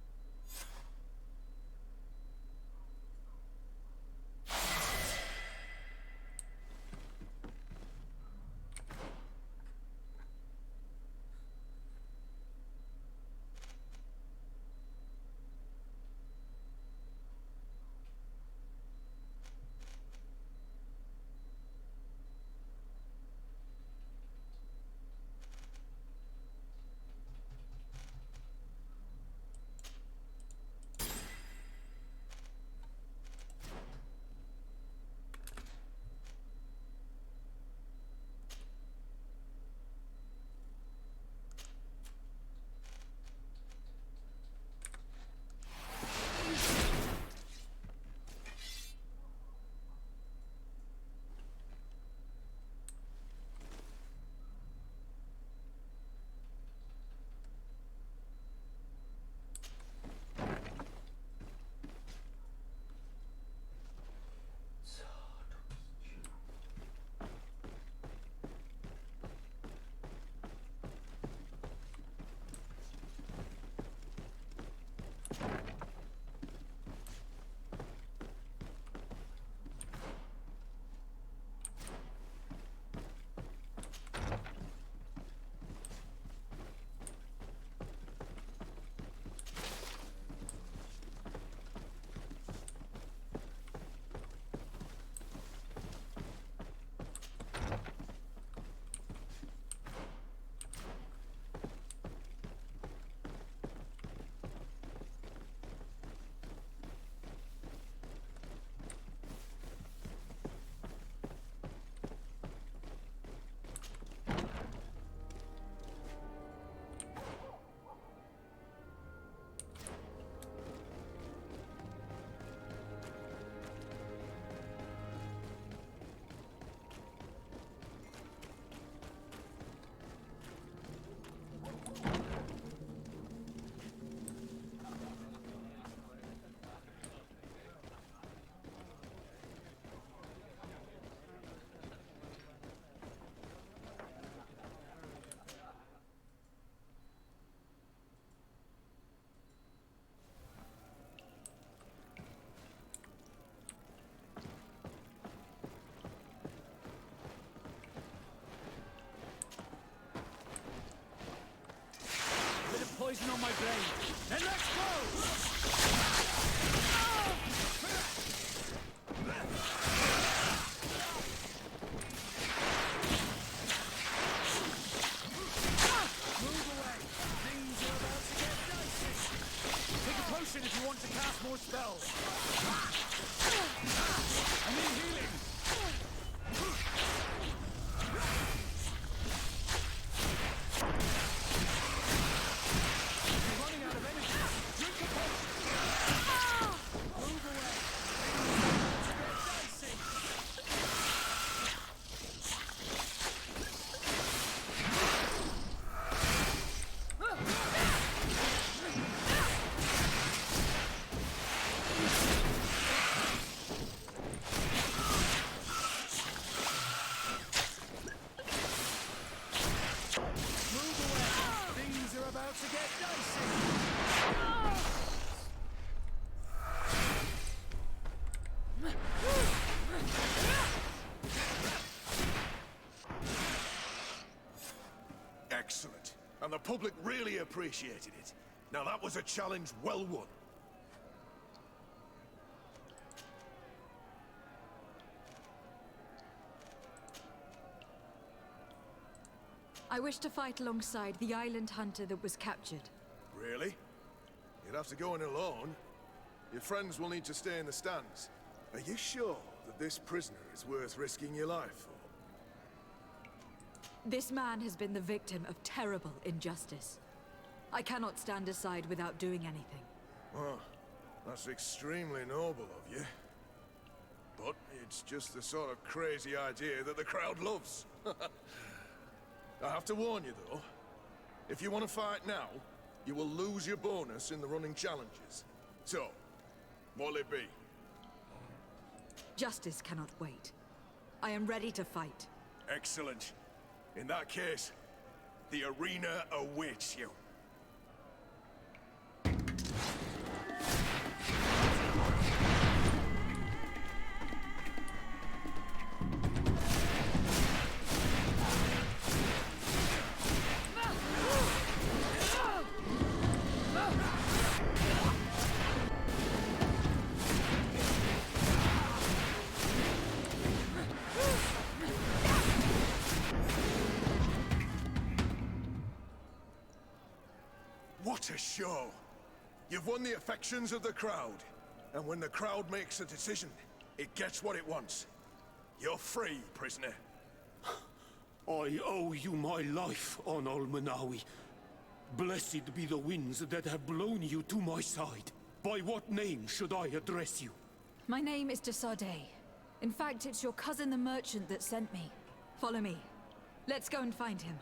Poison on my blade. Then let's go! Move away. Things are about to get dicey. Take a potion if you want to cast more spells. I need healing. Excellent. And the public really appreciated it. Now that was a challenge well won. I wish to fight alongside the island hunter that was captured. Really? You'd have to go in alone. Your friends will need to stay in the stands. Are you sure that this prisoner is worth risking your life for? This man has been the victim of terrible injustice. I cannot stand aside without doing anything. Oh, that's extremely noble of you. But it's just the sort of crazy idea that the crowd loves. I have to warn you, though. If you want to fight now, you will lose your bonus in the running challenges. So, what'll it be? Justice cannot wait. I am ready to fight. Excellent. In that case, the arena awaits you. What a show! You've won the affections of the crowd. And when the crowd makes a decision, it gets what it wants. You're free, prisoner. I owe you my life, Onol Manawi. Blessed be the winds that have blown you to my side. By what name should I address you? My name is Desade. In fact, it's your cousin the merchant that sent me. Follow me. Let's go and find him.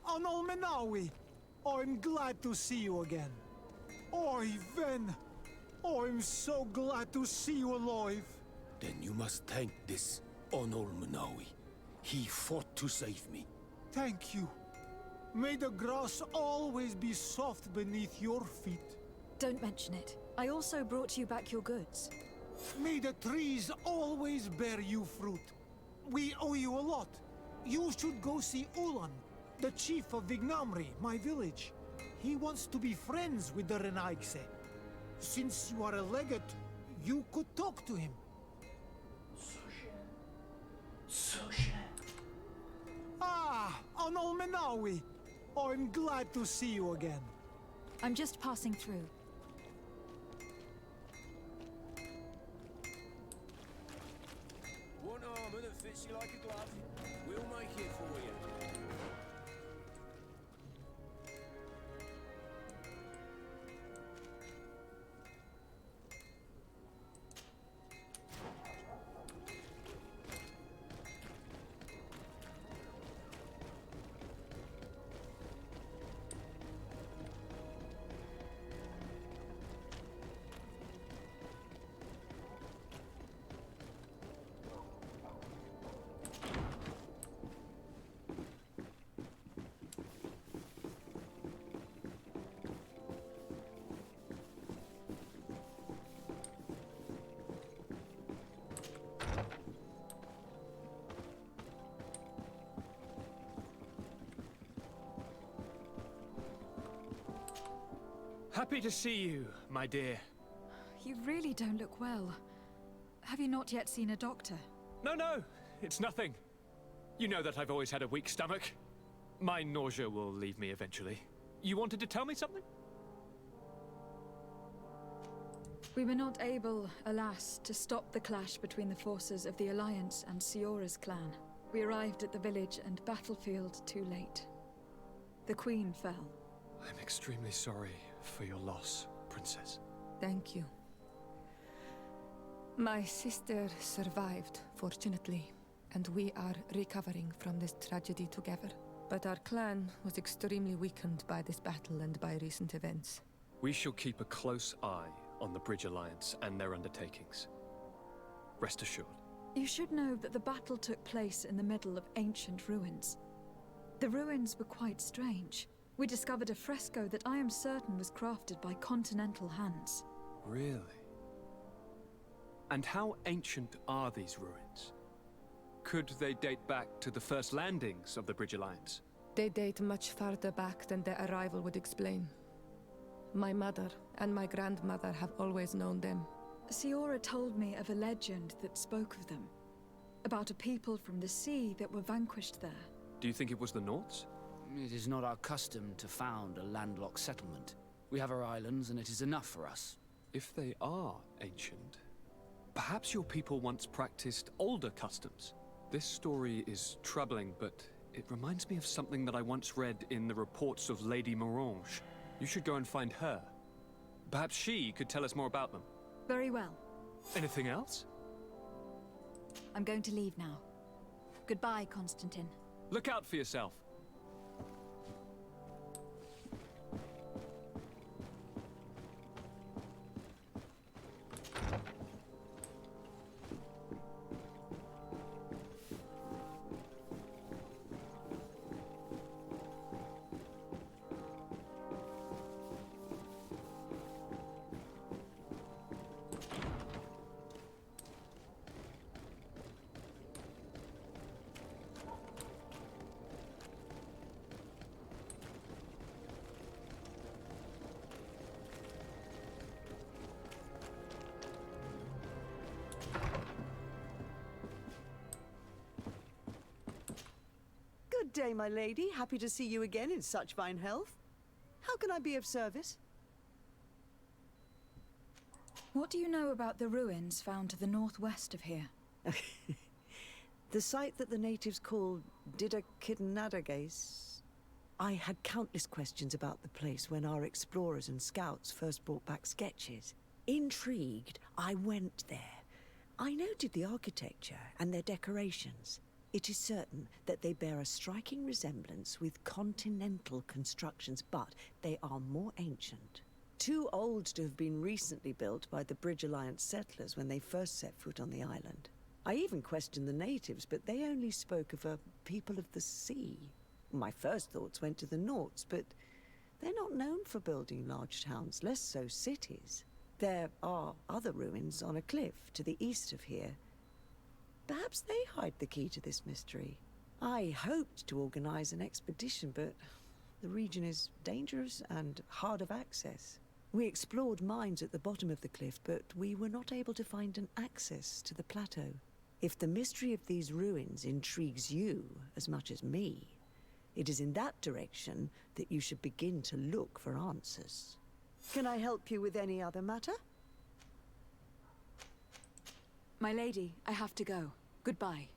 Onol Menawi, I'm glad to see you again. Oi, Ven, I'm so glad to see you alive. Then you must thank this Onol Manawi. He fought to save me. Thank you. May the grass always be soft beneath your feet. Don't mention it. I also brought you back your goods. May the trees always bear you fruit. We owe you a lot. You should go see Ulan, the chief of Vignamri, my village. He wants to be friends with the Renaigse. Since you are a legate, you could talk to him. Onol Menawi, I'm glad to see you again. I'm just passing through. Want armor that fits you like a glove? We'll make it for you. Happy to see you, my dear. You really don't look well. Have you not yet seen a doctor? No, it's nothing. You know that I've always had a weak stomach. My nausea will leave me eventually. You wanted to tell me something? We were not able, alas, to stop the clash between the forces of the Alliance and Siora's clan. We arrived at the village and battlefield too late. The Queen fell. I'm extremely sorry for your loss, Princess. Thank you. My sister survived, fortunately, and we are recovering from this tragedy together. But our clan was extremely weakened by this battle and by recent events. We shall keep a close eye on the Bridge Alliance and their undertakings. Rest assured. You should know that the battle took place in the middle of ancient ruins. The ruins were quite strange. We discovered a fresco that I am certain was crafted by continental hands. Really? And how ancient are these ruins? Could they date back to the first landings of the Bridge Alliance? They date much farther back than their arrival would explain. My mother and my grandmother have always known them. Siora told me of a legend that spoke of them. About a people from the sea that were vanquished there. Do you think it was the Nords? It is not our custom to found a landlocked settlement. We have our islands, and it is enough for us. If they are ancient, perhaps your people once practiced older customs. This story is troubling, but It reminds me of something that I once read in the reports of Lady Morange. You should go and find her. Perhaps she could tell us more about them. Very well. Anything else? I'm going to leave now. Goodbye, Constantine. Look out for yourself. Good day, my lady. Happy to see you again in such fine health. How can I be of service? What do you know about the ruins found to the northwest of here? The site that the natives call Didakidnadagace. I had countless questions about the place when our explorers and scouts first brought back sketches. Intrigued, I went there. I noted the architecture and their decorations. It is certain that they bear a striking resemblance with continental constructions, but they are more ancient. Too old to have been recently built by the Bridge Alliance settlers when they first set foot on the island. I even questioned the natives, but they only spoke of a people of the sea. My first thoughts went to the Nauts, but they're not known for building large towns, less so cities. There are other ruins on a cliff to the east of here. Perhaps they hide the key to this mystery. I hoped to organize an expedition, but the region is dangerous and hard of access. We explored mines at the bottom of the cliff, but we were not able to find an access to the plateau. If the mystery of these ruins intrigues you as much as me, it is in that direction that you should begin to look for answers. Can I help you with any other matter? My lady, I have to go. Goodbye.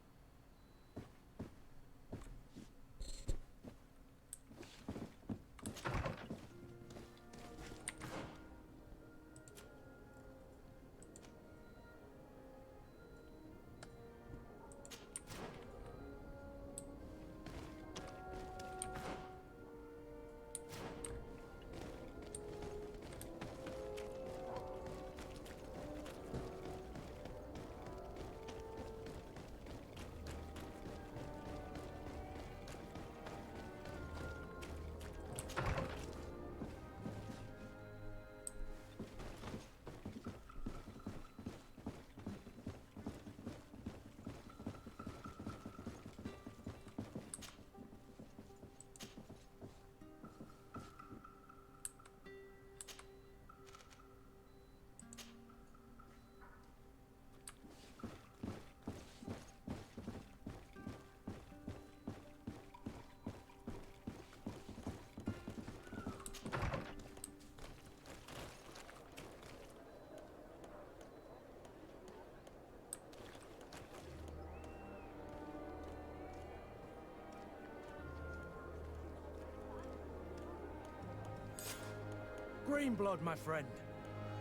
Greenblood, my friend.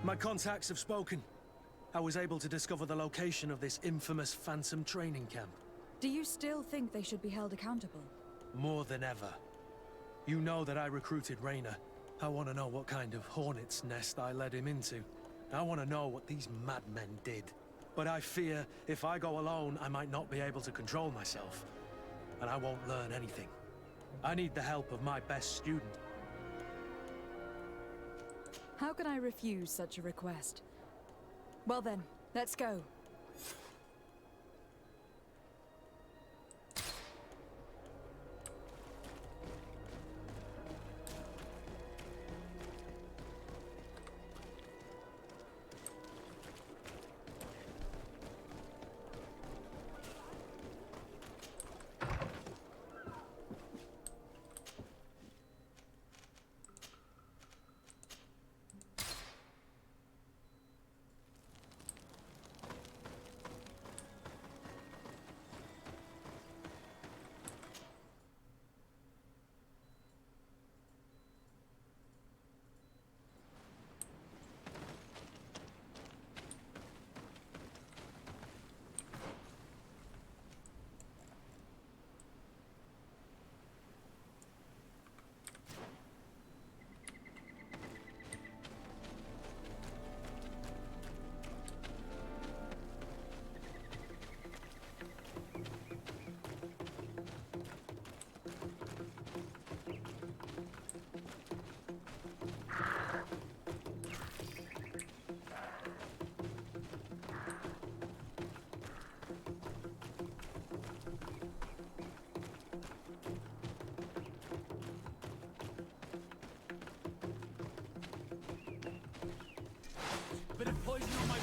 My contacts have spoken. I was able to discover the location of this infamous Phantom training camp. Do you still think they should be held accountable? More than ever. You know that I recruited Raynor. I want to know what kind of hornet's nest I led him into. I want to know what these madmen did. But I fear if I go alone, I might not be able to control myself. And I won't learn anything. I need the help of my best student. How can I refuse such a request? Well then, let's go.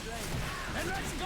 flame. And let's go!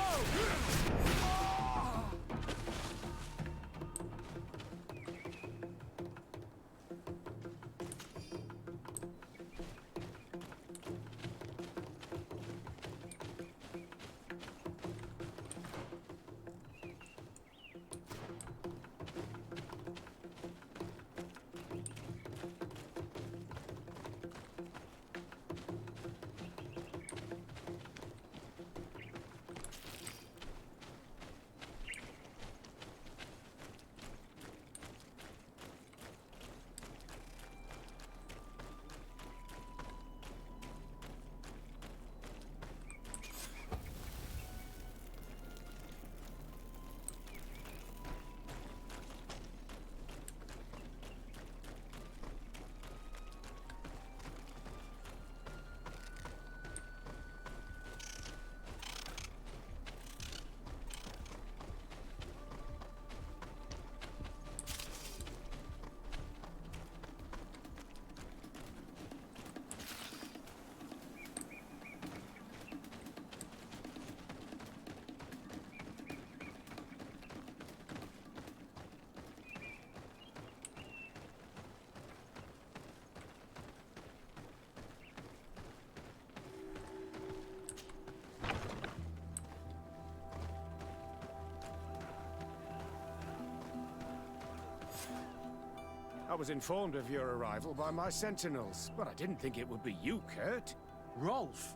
I was informed of your arrival by my sentinels, but I didn't think it would be you, Kurt. Rolf?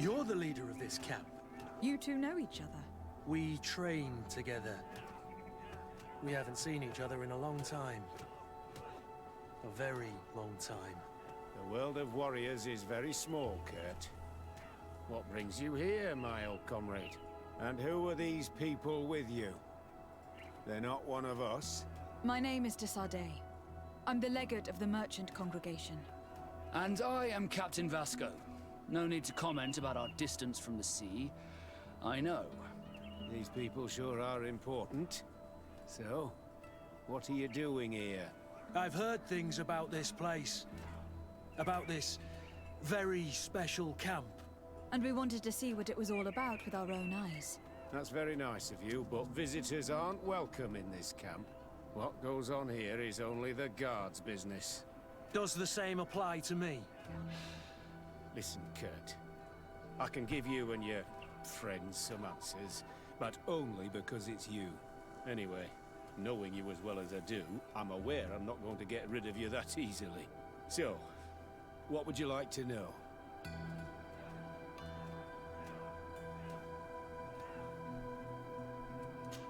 You're the leader of this camp. You two know each other? We train together. We haven't seen each other in a long time. A very long time. The world of warriors is very small, Kurt. What brings you here, my old comrade? And who are these people with you? They're not one of us? My name is Desardet. I'm the legate of the merchant congregation. And I am Captain Vasco. No need to comment about our distance from the sea. I know. These people sure are important. So, what are you doing here? I've heard things about this place. About this very special camp. And we wanted to see what it was all about with our own eyes. That's very nice of you, but visitors aren't welcome in this camp. What goes on here is only the guards' business. Does the same apply to me? Listen, Kurt. I can give you and your friends some answers, but only because it's you. Anyway, knowing you as well as I do, I'm aware I'm not going to get rid of you that easily. So, what would you like to know?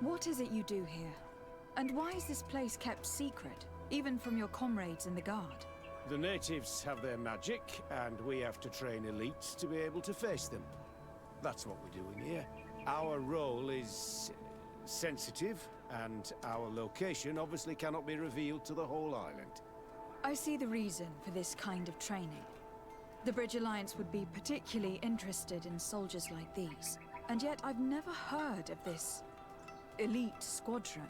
What is it you do here? And why is this place kept secret, even from your comrades in the guard? The natives have their magic, and we have to train elites to be able to face them. That's what we're doing here. Our role is sensitive, and our location obviously cannot be revealed to the whole island. I see the reason for this kind of training. The Bridge Alliance would be particularly interested in soldiers like these. And yet I've never heard of this elite squadron.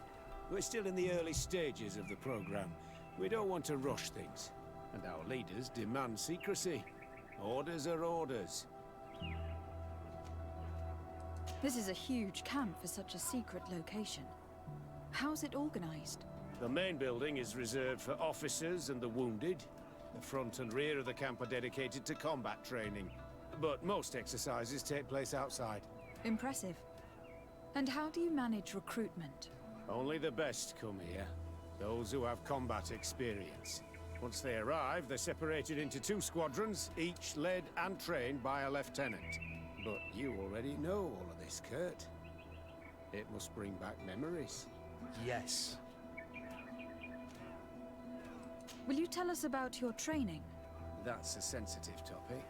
We're still in the early stages of the program. We don't want to rush things. And our leaders demand secrecy. Orders are orders. This is a huge camp for such a secret location. How's it organized? The main building is reserved for officers and the wounded. The front and rear of the camp are dedicated to combat training. But most exercises take place outside. Impressive. And how do you manage recruitment? Only the best come here. Those who have combat experience. Once they arrive, they're separated into 2 squadrons, each led and trained by a lieutenant. But you already know all of this, Kurt. It must bring back memories. Yes. Will you tell us about your training? That's a sensitive topic.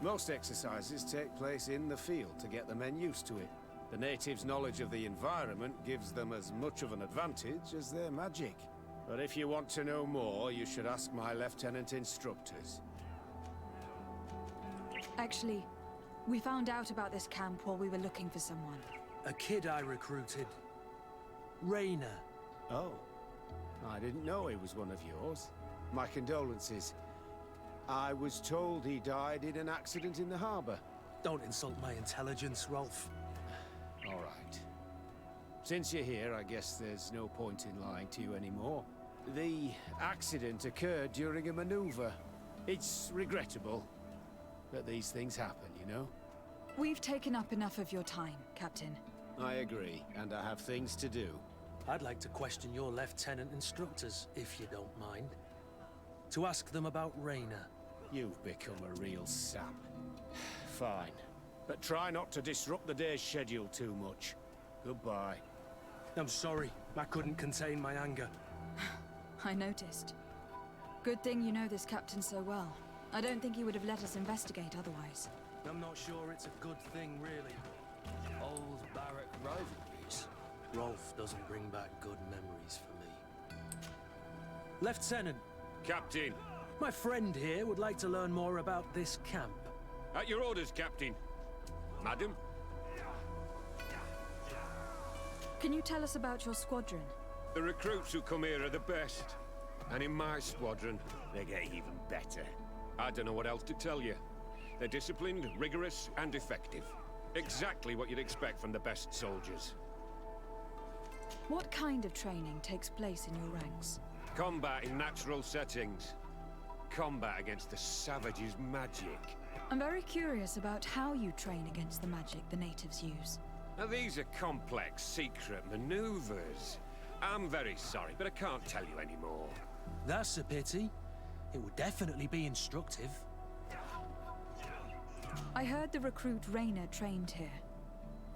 Most exercises take place in the field to get the men used to it. The natives' knowledge of the environment gives them as much of an advantage as their magic. But if you want to know more, you should ask my lieutenant instructors. Actually, we found out about this camp while we were looking for someone. A kid I recruited. Rainer. Oh. I didn't know he was one of yours. My condolences. I was told he died in an accident in the harbor. Don't insult my intelligence, Rolf. All right. Since you're here, I guess there's no point in lying to you anymore. The accident occurred during a maneuver. It's regrettable that these things happen, you know? We've taken up enough of your time, Captain. I agree, and I have things to do. I'd like to question your lieutenant instructors, if you don't mind. To ask them about Raina. You've become a real sap. Fine. But try not to disrupt the day's schedule too much. Goodbye. I'm sorry. I couldn't contain my anger. I noticed. Good thing you know this captain so well. I don't think he would have let us investigate otherwise. I'm not sure it's a good thing, really. Old barrack rivalries. Rolf doesn't bring back good memories for me. Lieutenant! Captain! My friend here would like to learn more about this camp. At your orders, Captain. Madam? Can you tell us about your squadron? The recruits who come here are the best. And in my squadron, they get even better. I don't know what else to tell you. They're disciplined, rigorous, and effective. Exactly what you'd expect from the best soldiers. What kind of training takes place in your ranks? Combat in natural settings. Combat against the savages' magic. I'm very curious about how you train against the magic the natives use. Now these are complex, secret maneuvers. I'm very sorry, but I can't tell you anymore. That's a pity. It would definitely be instructive. I heard the recruit Raina trained here.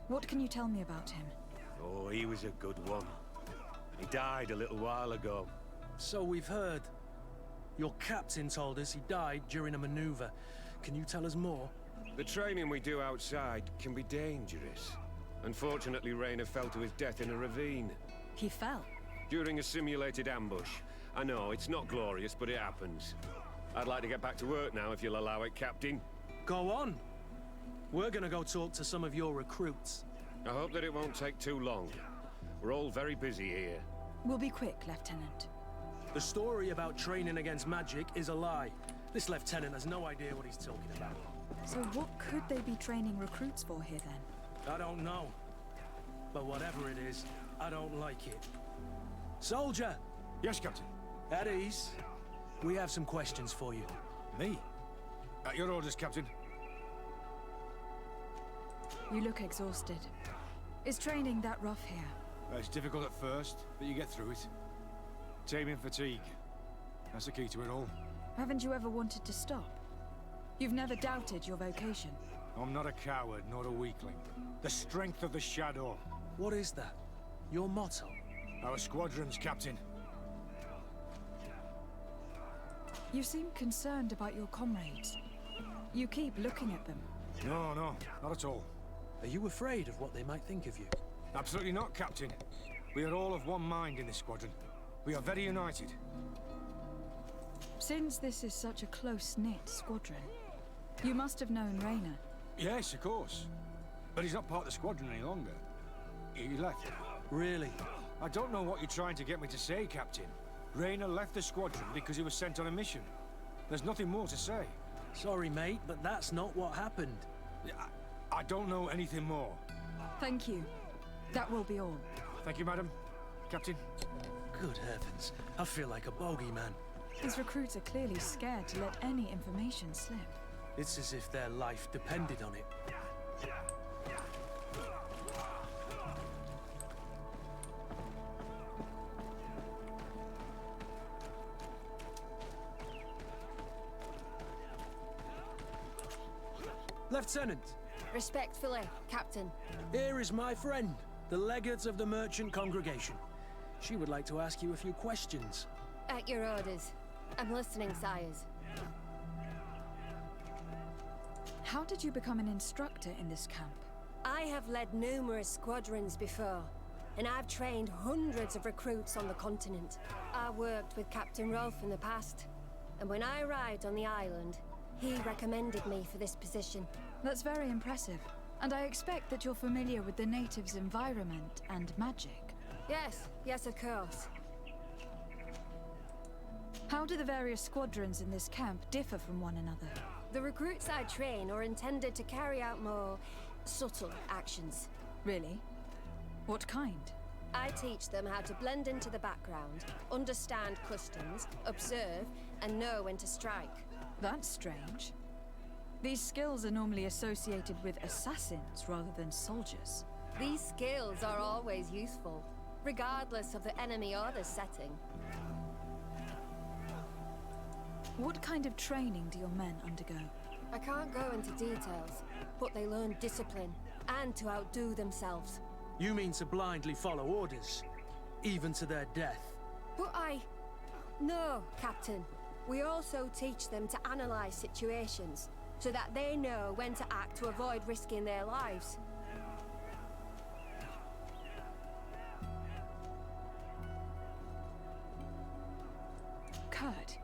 What can you tell me about him? Oh, he was a good one. He died a little while ago. So we've heard. Your captain told us he died during a maneuver. Can you tell us more? The training we do outside can be dangerous. Unfortunately, Raina fell to his death in a ravine. He fell? During a simulated ambush. I know, it's not glorious, but it happens. I'd like to get back to work now, if you'll allow it, Captain. Go on. We're gonna go talk to some of your recruits. I hope that it won't take too long. We're all very busy here. We'll be quick, Lieutenant. The story about training against magic is a lie. This lieutenant has no idea what he's talking about. So what could they be training recruits for here, then? I don't know. But whatever it is, I don't like it. Soldier! Yes, Captain. At ease. We have some questions for you. Me? At your orders, Captain. You look exhausted. Is training that rough here? It's difficult at first, but you get through it. Taming fatigue. That's the key to it all. Haven't you ever wanted to stop? You've never doubted your vocation. I'm not a coward, not a weakling. The strength of the shadow. What is that? Your motto? Our squadrons, Captain. You seem concerned about your comrades. You keep looking at them. No, not at all. Are you afraid of what they might think of you? Absolutely not, Captain. We are all of one mind in this squadron. We are very united. Since this is such a close-knit squadron, you must have known Raina. Yes, of course. But he's not part of the squadron any longer. He left. Really? I don't know what you're trying to get me to say, Captain. Raina left the squadron because he was sent on a mission. There's nothing more to say. Sorry, mate, but that's not what happened. I don't know anything more. Thank you. That will be all. Thank you, madam. Captain. Good heavens. I feel like a bogeyman. These recruits are clearly scared to let any information slip. It's as if their life depended on it. Lieutenant! Respectfully, Captain. Here is my friend, the legate of the merchant congregation. She would like to ask you a few questions. At your orders. I'm listening, sires. How did you become an instructor in this camp? I have led numerous squadrons before, and I've trained hundreds of recruits on the continent. I worked with Captain Rolf in the past, and when I arrived on the island, he recommended me for this position. That's very impressive. And I expect that you're familiar with the natives' environment and magic. Yes, of course. How do the various squadrons in this camp differ from one another? The recruits I train are intended to carry out more subtle actions. Really? What kind? I teach them how to blend into the background, understand customs, observe, and know when to strike. That's strange. These skills are normally associated with assassins rather than soldiers. These skills are always useful, regardless of the enemy or the setting. What kind of training do your men undergo? I can't go into details, but they learn discipline and to outdo themselves. You mean to blindly follow orders, even to their death? But No, Captain. We also teach them to analyze situations, so that they know when to act to avoid risking their lives. Kurt,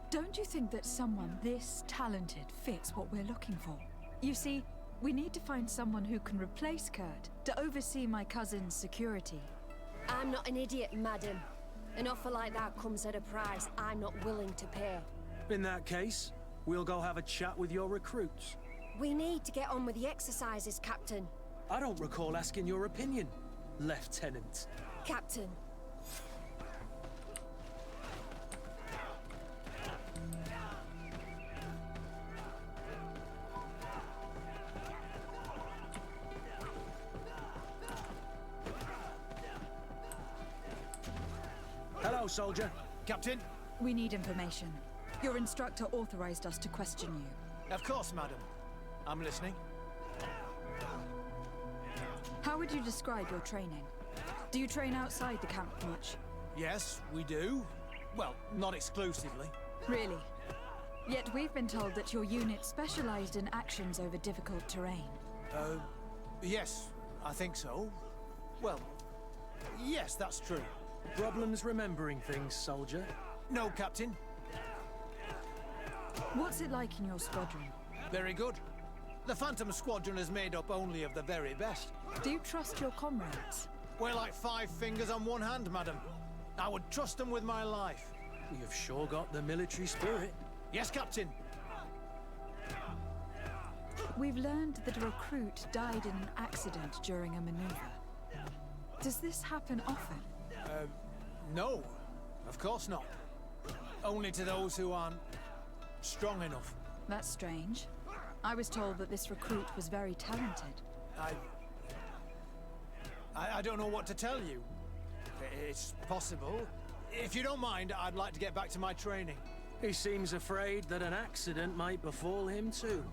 don't you think that someone this talented fits what we're looking for? You see, we need to find someone who can replace Kurt to oversee my cousin's security. I'm not an idiot, madam. An offer like that comes at a price I'm not willing to pay. In that case, we'll go have a chat with your recruits. We need to get on with the exercises, Captain. I don't recall asking your opinion, Lieutenant. Captain. Hello, soldier. Captain? We need information. Your instructor authorized us to question you. Of course, madam. I'm listening. How would you describe your training? Do you train outside the camp much? Yes, we do. Well, not exclusively. Really? Yet we've been told that your unit specialized in actions over difficult terrain. Yes, I think so. Well, yes, that's true. Problems remembering things, soldier? No, Captain. What's it like in your squadron? Very good. The Phantom Squadron is made up only of the very best. Do you trust your comrades? We're like 5 fingers on one hand, madam. I would trust them with my life. You've sure got the military spirit. Yes, Captain. We've learned that a recruit died in an accident during a maneuver. Does this happen often? No. Of course not. Only to those who aren't strong enough. That's strange. I was told that this recruit was very talented. I don't know what to tell you. It's possible. If you don't mind, I'd like to get back to my training. He seems afraid that an accident might befall him too.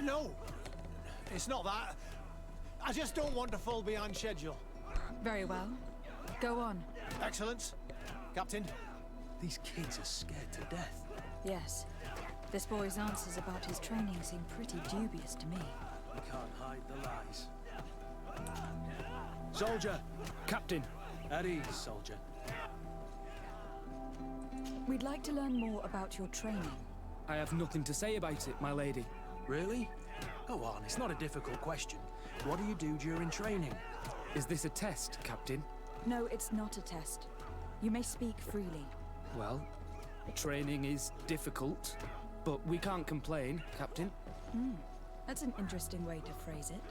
No, it's not that. I just don't want to fall behind schedule. Very well. Go on. Excellence. Captain. These kids are scared to death. Yes. This boy's answers about his training seem pretty dubious to me. We can't hide the lies. Soldier! Captain! At ease, soldier. We'd like to learn more about your training. I have nothing to say about it, my lady. Really? Go on, it's not a difficult question. What do you do during training? Is this a test, Captain? No, it's not a test. You may speak freely. Well, training is difficult, but we can't complain, Captain. That's an interesting way to phrase it.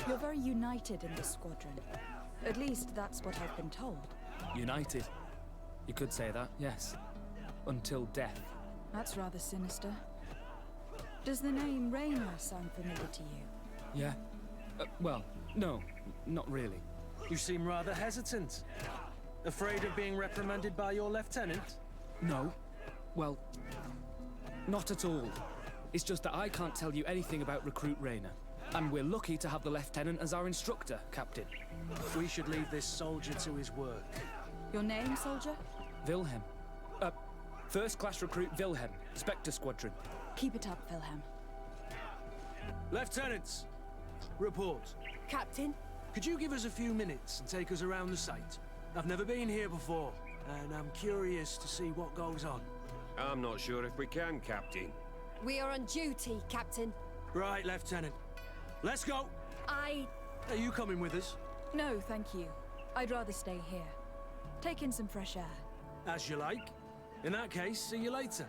You're very united in this squadron. At least that's what I've been told. United. You could say that, yes. Until death. That's rather sinister. Does the name Raynor sound familiar to you? Yeah. Well, no, not really. You seem rather hesitant. Afraid of being reprimanded by your lieutenant? No. Well, not at all. It's just that I can't tell you anything about Recruit Raynor. And we're lucky to have the lieutenant as our instructor, Captain. We should leave this soldier to his work. Your name, soldier? Wilhelm. First-class recruit Wilhelm, Spectre Squadron. Keep it up, Wilhelm. Lieutenants! Report. Captain? Could you give us a few minutes and take us around the site? I've never been here before, and I'm curious to see what goes on. I'm not sure if we can, Captain. We are on duty, Captain. Right, Lieutenant. Let's go! Are you coming with us? No, thank you. I'd rather stay here. Take in some fresh air. As you like. In that case, see you later.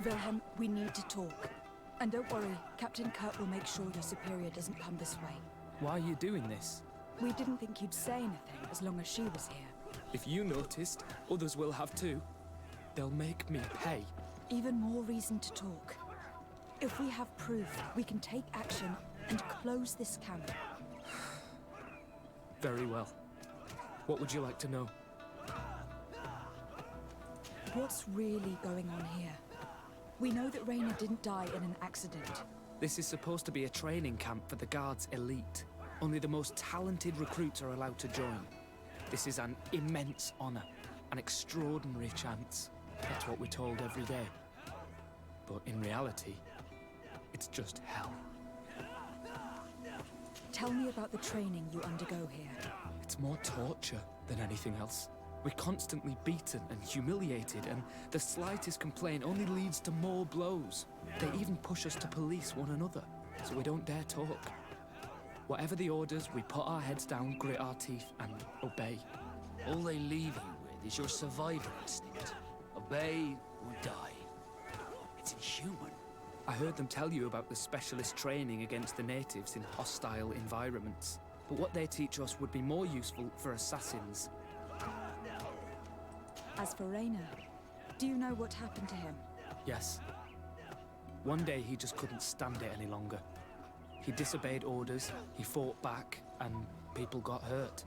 Wilhelm, we need to talk. And don't worry, Captain Kurt will make sure your superior doesn't come this way. Why are you doing this? We didn't think you'd say anything as long as she was here. If you noticed, others will have too. They'll make me pay. Even more reason to talk. If we have proof, we can take action and close this camp. Very well. What would you like to know? What's really going on here? We know that Rainer didn't die in an accident. This is supposed to be a training camp for the Guard's elite. Only the most talented recruits are allowed to join. This is an immense honor, an extraordinary chance. That's what we're told every day. But in reality, it's just hell. Tell me about the training you undergo here. It's more torture than anything else. We're constantly beaten and humiliated, and the slightest complaint only leads to more blows. They even push us to police one another, so we don't dare talk. Whatever the orders, we put our heads down, grit our teeth, and obey. All they leave you with is your survival instinct. Obey or die. It's inhuman. I heard them tell you about the specialist training against the natives in hostile environments. But what they teach us would be more useful for assassins. As for Rainer, do you know what happened to him? Yes. One day he just couldn't stand it any longer. He disobeyed orders, he fought back, and people got hurt.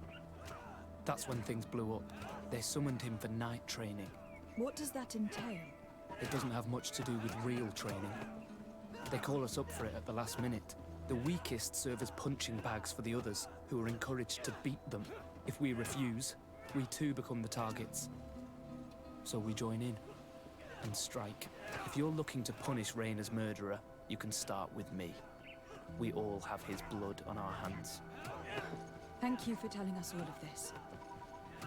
That's when things blew up. They summoned him for night training. What does that entail? It doesn't have much to do with real training. They call us up for it at the last minute. The weakest serve as punching bags for the others, who are encouraged to beat them. If we refuse, we too become the targets. So we join in and strike. If you're looking to punish Rainer's murderer, you can start with me. We all have his blood on our hands. Thank you for telling us all of this.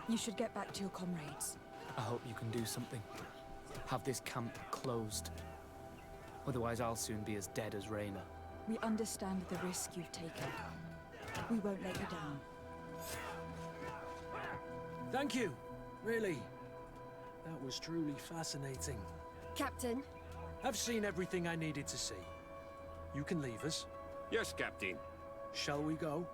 You should get back to your comrades. I hope you can do something. Have this camp closed. Otherwise I'll soon be as dead as Rainer. We understand the risk you've taken. We won't let you down. Thank you. Really. That was truly fascinating. Captain? I've seen everything I needed to see. You can leave us. Yes, Captain. Shall we go?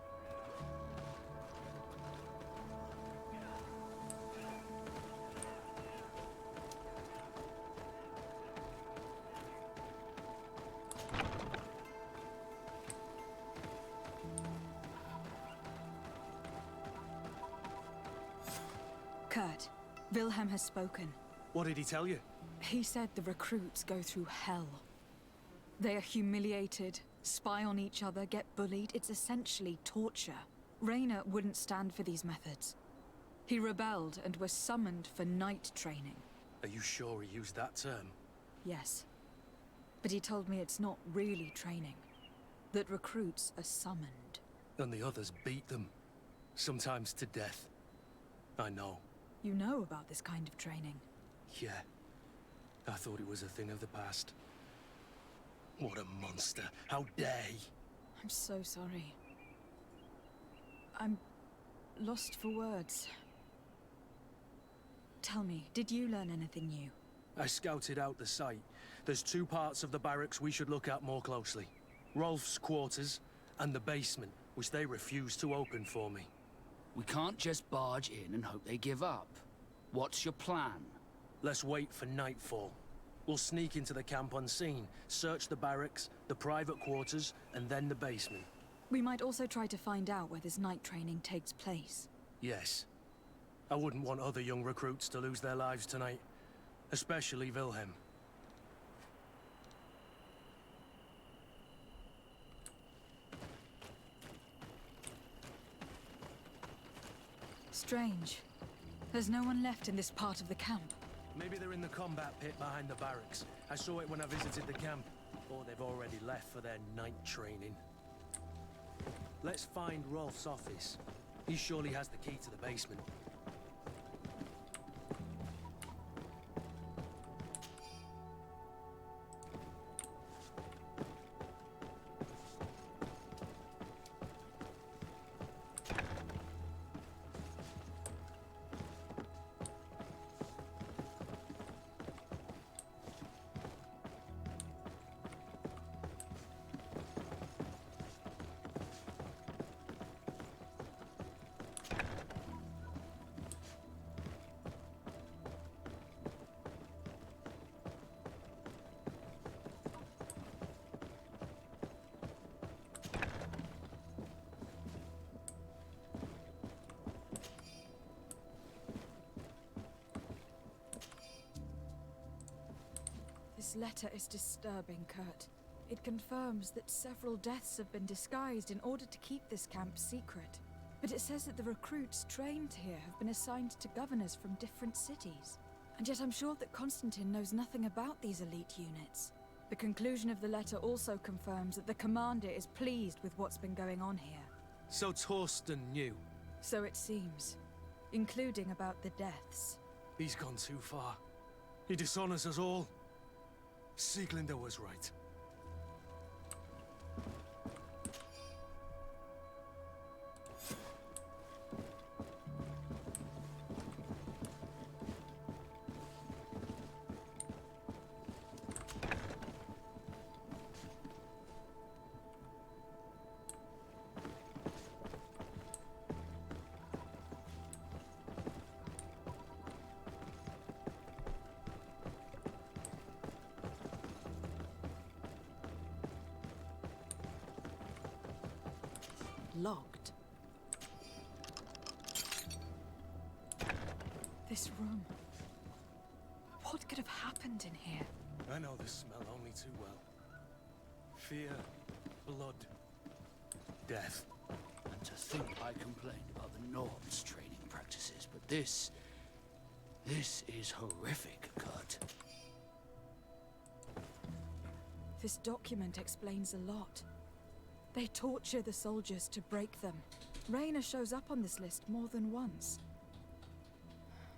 Kurt, Wilhelm has spoken. What did he tell you? He said the recruits go through hell. They are humiliated, spy on each other, get bullied. It's essentially torture. Rainer wouldn't stand for these methods. He rebelled and was summoned for night training. Are you sure he used that term? Yes. But he told me it's not really training. That recruits are summoned. And the others beat them. Sometimes to death. I know. You know about this kind of training? Yeah. I thought it was a thing of the past. What a monster. How dare he? I'm so sorry. I'm lost for words. Tell me, did you learn anything new? I scouted out the site. There's two parts of the barracks we should look at more closely. Rolf's quarters and the basement, which they refused to open for me. We can't just barge in and hope they give up. What's your plan? Let's wait for nightfall. We'll sneak into the camp unseen, search the barracks, the private quarters, and then the basement. We might also try to find out where this night training takes place. Yes. I wouldn't want other young recruits to lose their lives tonight. Especially Wilhelm. Strange. There's no one left in this part of the camp. Maybe they're in the combat pit behind the barracks. I saw it when I visited the camp. Or they've already left for their night training. Let's find Rolf's office. He surely has the key to the basement. This letter is disturbing, Kurt. It confirms that several deaths have been disguised in order to keep this camp secret. But it says that the recruits trained here have been assigned to governors from different cities. And yet I'm sure that Constantine knows nothing about these elite units. The conclusion of the letter also confirms that the commander is pleased with what's been going on here. So Torsten knew. So it seems. Including about the deaths. He's gone too far. He dishonors us all. Sieglinder was right. Locked. This room. What could have happened in here? I know this smell only too well. Fear, blood, death. And to think I complained about the Nords' training practices, but this is horrific, Kurt. This document explains a lot. They torture the soldiers to break them. Rayner shows up on this list more than once.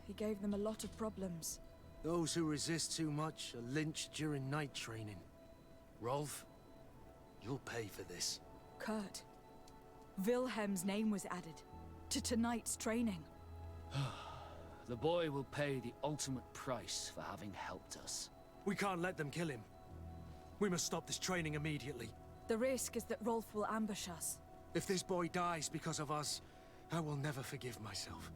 He gave them a lot of problems. Those who resist too much are lynched during night training. Rolf, you'll pay for this. Kurt, Wilhelm's name was added to tonight's training. The boy will pay the ultimate price for having helped us. We can't let them kill him. We must stop this training immediately. The risk is that Rolf will ambush us. If this boy dies because of us, I will never forgive myself.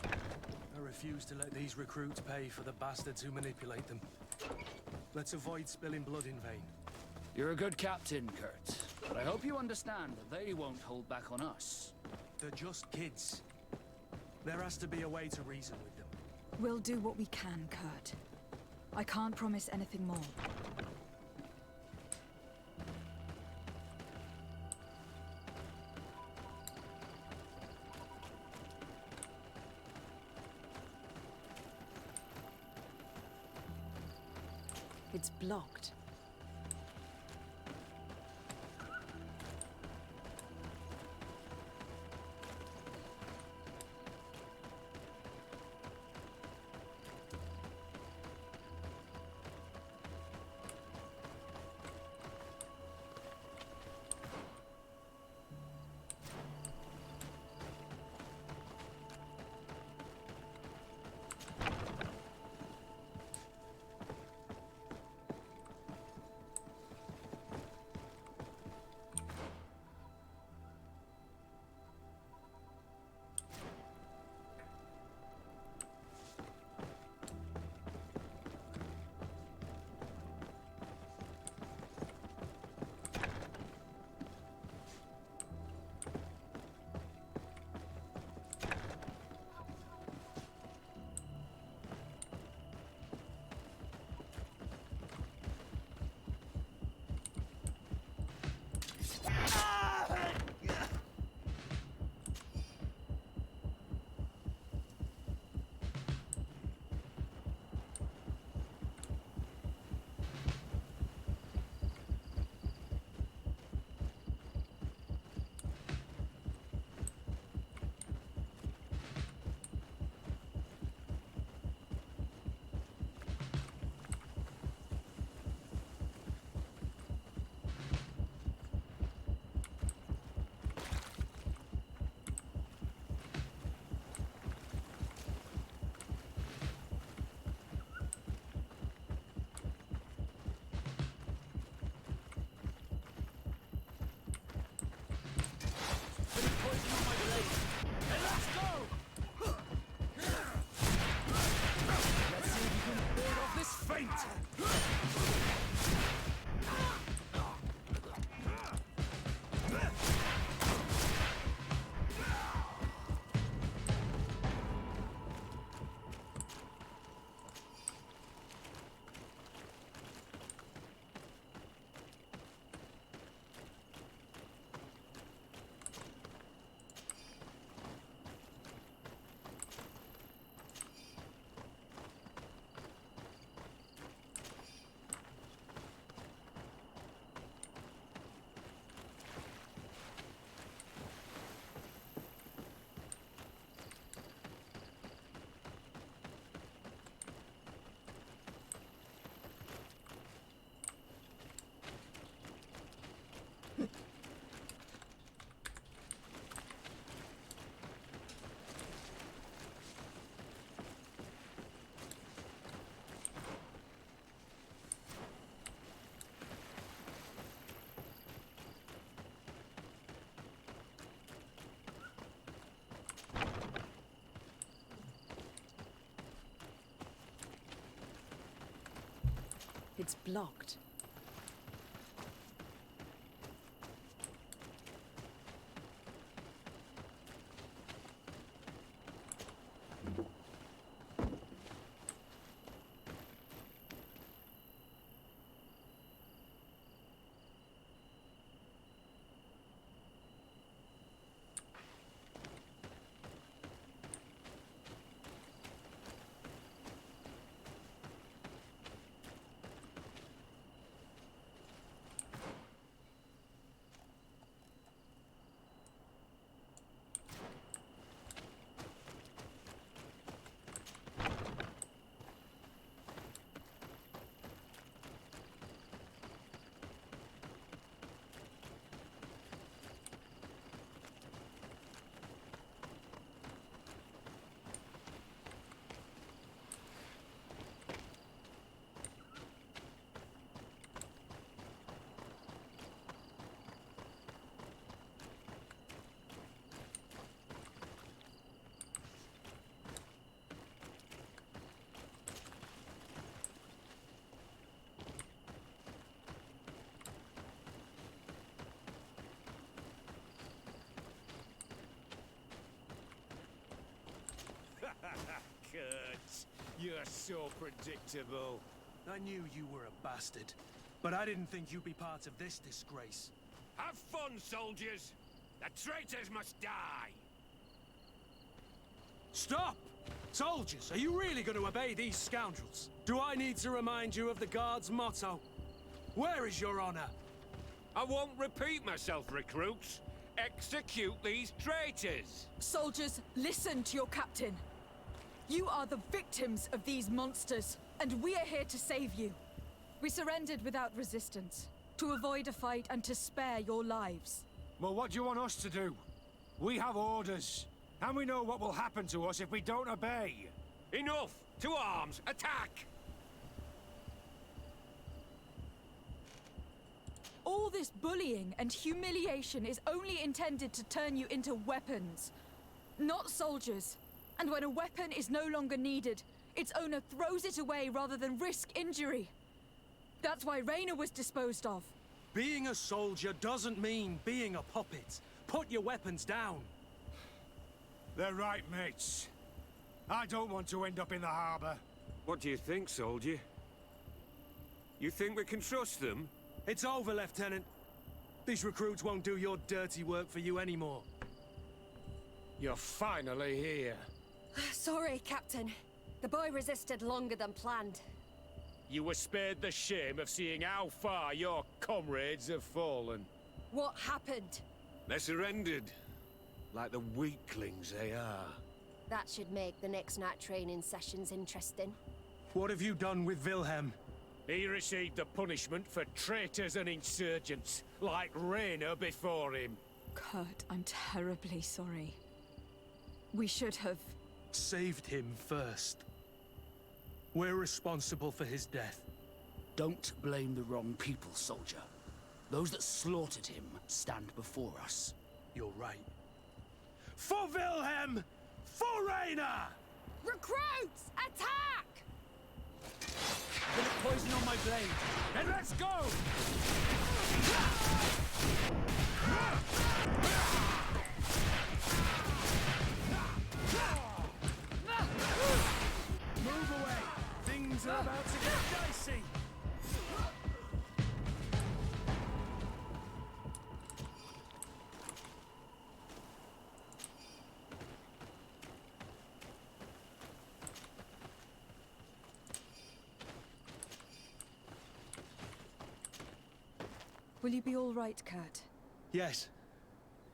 I refuse to let these recruits pay for the bastards who manipulate them. Let's avoid spilling blood in vain. You're a good captain, Kurt. But I hope you understand that they won't hold back on us. They're just kids. There has to be a way to reason with them. We'll do what we can, Kurt. I can't promise anything more. It's blocked. It's blocked. Kurt, you're so predictable. I knew you were a bastard, but I didn't think you'd be part of this disgrace. Have fun, soldiers! The traitors must die! Stop! Soldiers, are you really going to obey these scoundrels? Do I need to remind you of the Guard's motto? Where is your honor? I won't repeat myself, recruits. Execute these traitors! Soldiers, listen to your captain. You are the victims of these monsters, and we are here to save you. We surrendered without resistance, to avoid a fight and to spare your lives. Well, what do you want us to do? We have orders, and we know what will happen to us if we don't obey. Enough! To arms! Attack! All this bullying and humiliation is only intended to turn you into weapons, not soldiers. And when a weapon is no longer needed, its owner throws it away rather than risk injury. That's why Raina was disposed of. Being a soldier doesn't mean being a puppet. Put your weapons down. They're right, mates. I don't want to end up in the harbor. What do you think, soldier? You think we can trust them? It's over, Lieutenant. These recruits won't do your dirty work for you anymore. You're finally here. Sorry, Captain. The boy resisted longer than planned. You were spared the shame of seeing how far your comrades have fallen. What happened? They surrendered. Like the weaklings they are. That should make the next night training sessions interesting. What have you done with Wilhelm? He received the punishment for traitors and insurgents, like Raina before him. Kurt, I'm terribly sorry. We should have... saved him first. We're responsible for his death. Don't blame the wrong people, soldier. Those that slaughtered him stand before us. You're right. For Wilhelm! For Raina! Recruits! Attack! Put poison on my blade. Then let's go! Move away! Things are about to get dicey! Will you be all right, Kurt? Yes.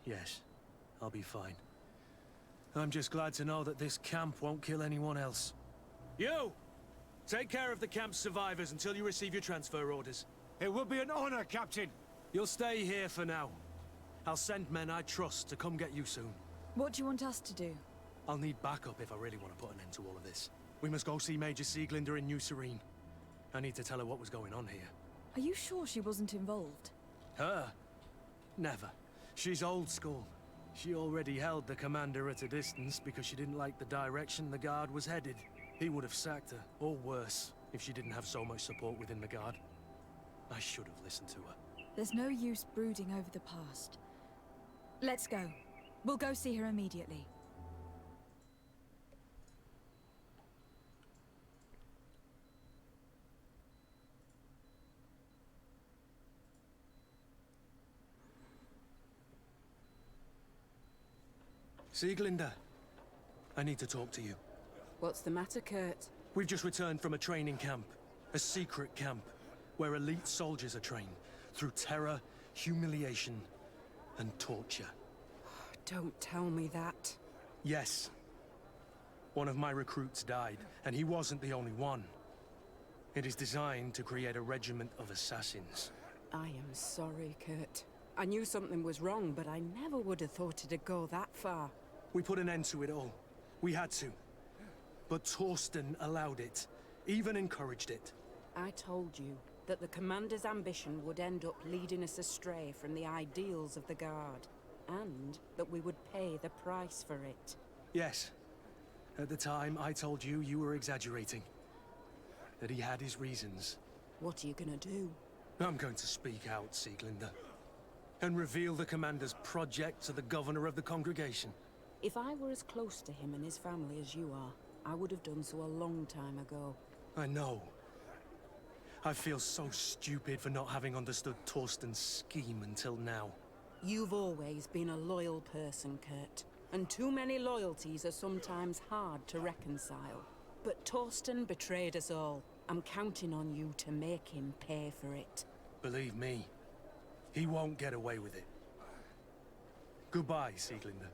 Yes. I'll be fine. I'm just glad to know that this camp won't kill anyone else. You! Take care of the camp's survivors until you receive your transfer orders. It will be an honor, Captain. You'll stay here for now. I'll send men I trust to come get you soon. What do you want us to do? I'll need backup if I really want to put an end to all of this. We must go see Major Sieglinder in New Serene. I need to tell her what was going on here. Are you sure she wasn't involved? Her? Never. She's old school. She already held the commander at a distance because she didn't like the direction the Guard was headed. He would have sacked her, or worse. if she didn't have so much support within the Guard. I should have listened to her. There's no use brooding over the past. Let's go. We'll go see her immediately. Sieglinde, I need to talk to you. What's the matter, Kurt? We've just returned from a training camp. A secret camp, where elite soldiers are trained through terror, humiliation, and torture. Don't tell me that. Yes. One of my recruits died, and he wasn't the only one. It is designed to create a regiment of assassins. I am sorry, Kurt. I knew something was wrong, but I never would have thought it'd go that far. We put an end to it all. We had to. But Torsten allowed it, even encouraged it. I told you that the Commander's ambition would end up leading us astray from the ideals of the Guard, and that we would pay the price for it. Yes. At the time, I told you you were exaggerating. That he had his reasons. What are you gonna do? I'm going to speak out, Sieglinde. And reveal the Commander's project to the Governor of the Congregation. If I were as close to him and his family as you are, I would have done so a long time ago. I know. I feel so stupid for not having understood Torsten's scheme until now. You've always been a loyal person, Kurt. And too many loyalties are sometimes hard to reconcile. But Torsten betrayed us all. I'm counting on you to make him pay for it. Believe me, he won't get away with it. Goodbye, Sieglinde.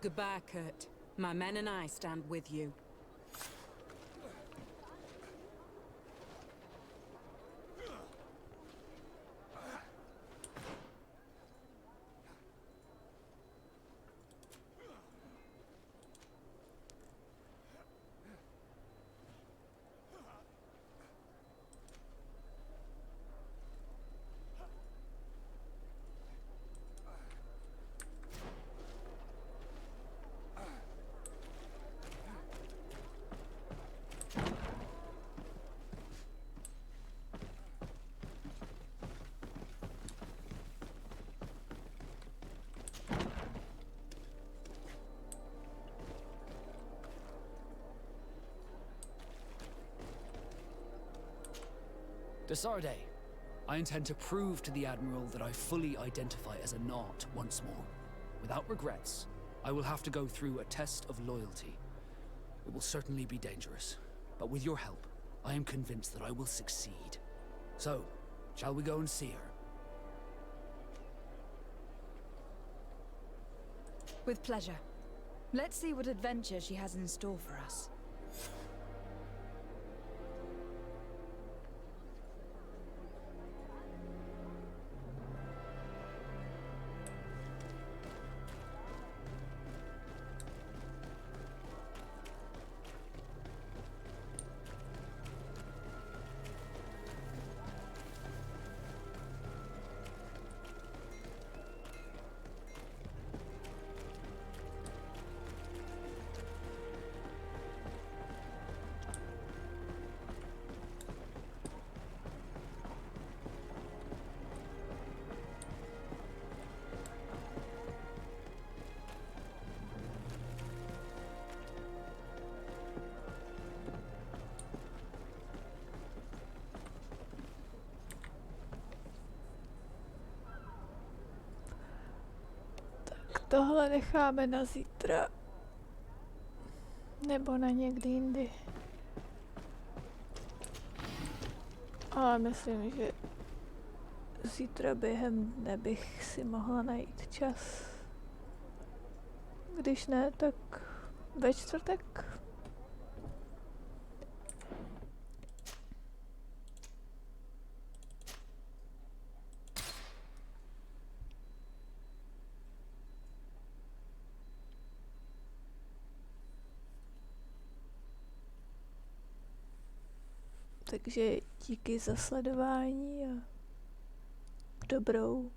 Goodbye, Kurt. My men and I stand with you. Desarde, I intend to prove to the Admiral that I fully identify as a Naut once more. Without regrets, I will have to go through a test of loyalty. It will certainly be dangerous, but with your help, I am convinced that I will succeed. So, shall we go and see her? With pleasure. Let's see what adventure she has in store for us. Tohle necháme na zítra. Nebo na někdy jindy. Ale myslím, že zítra během dne bych si mohla najít čas. Když ne, tak ve čtvrtek. Takže díky za sledování a dobrou.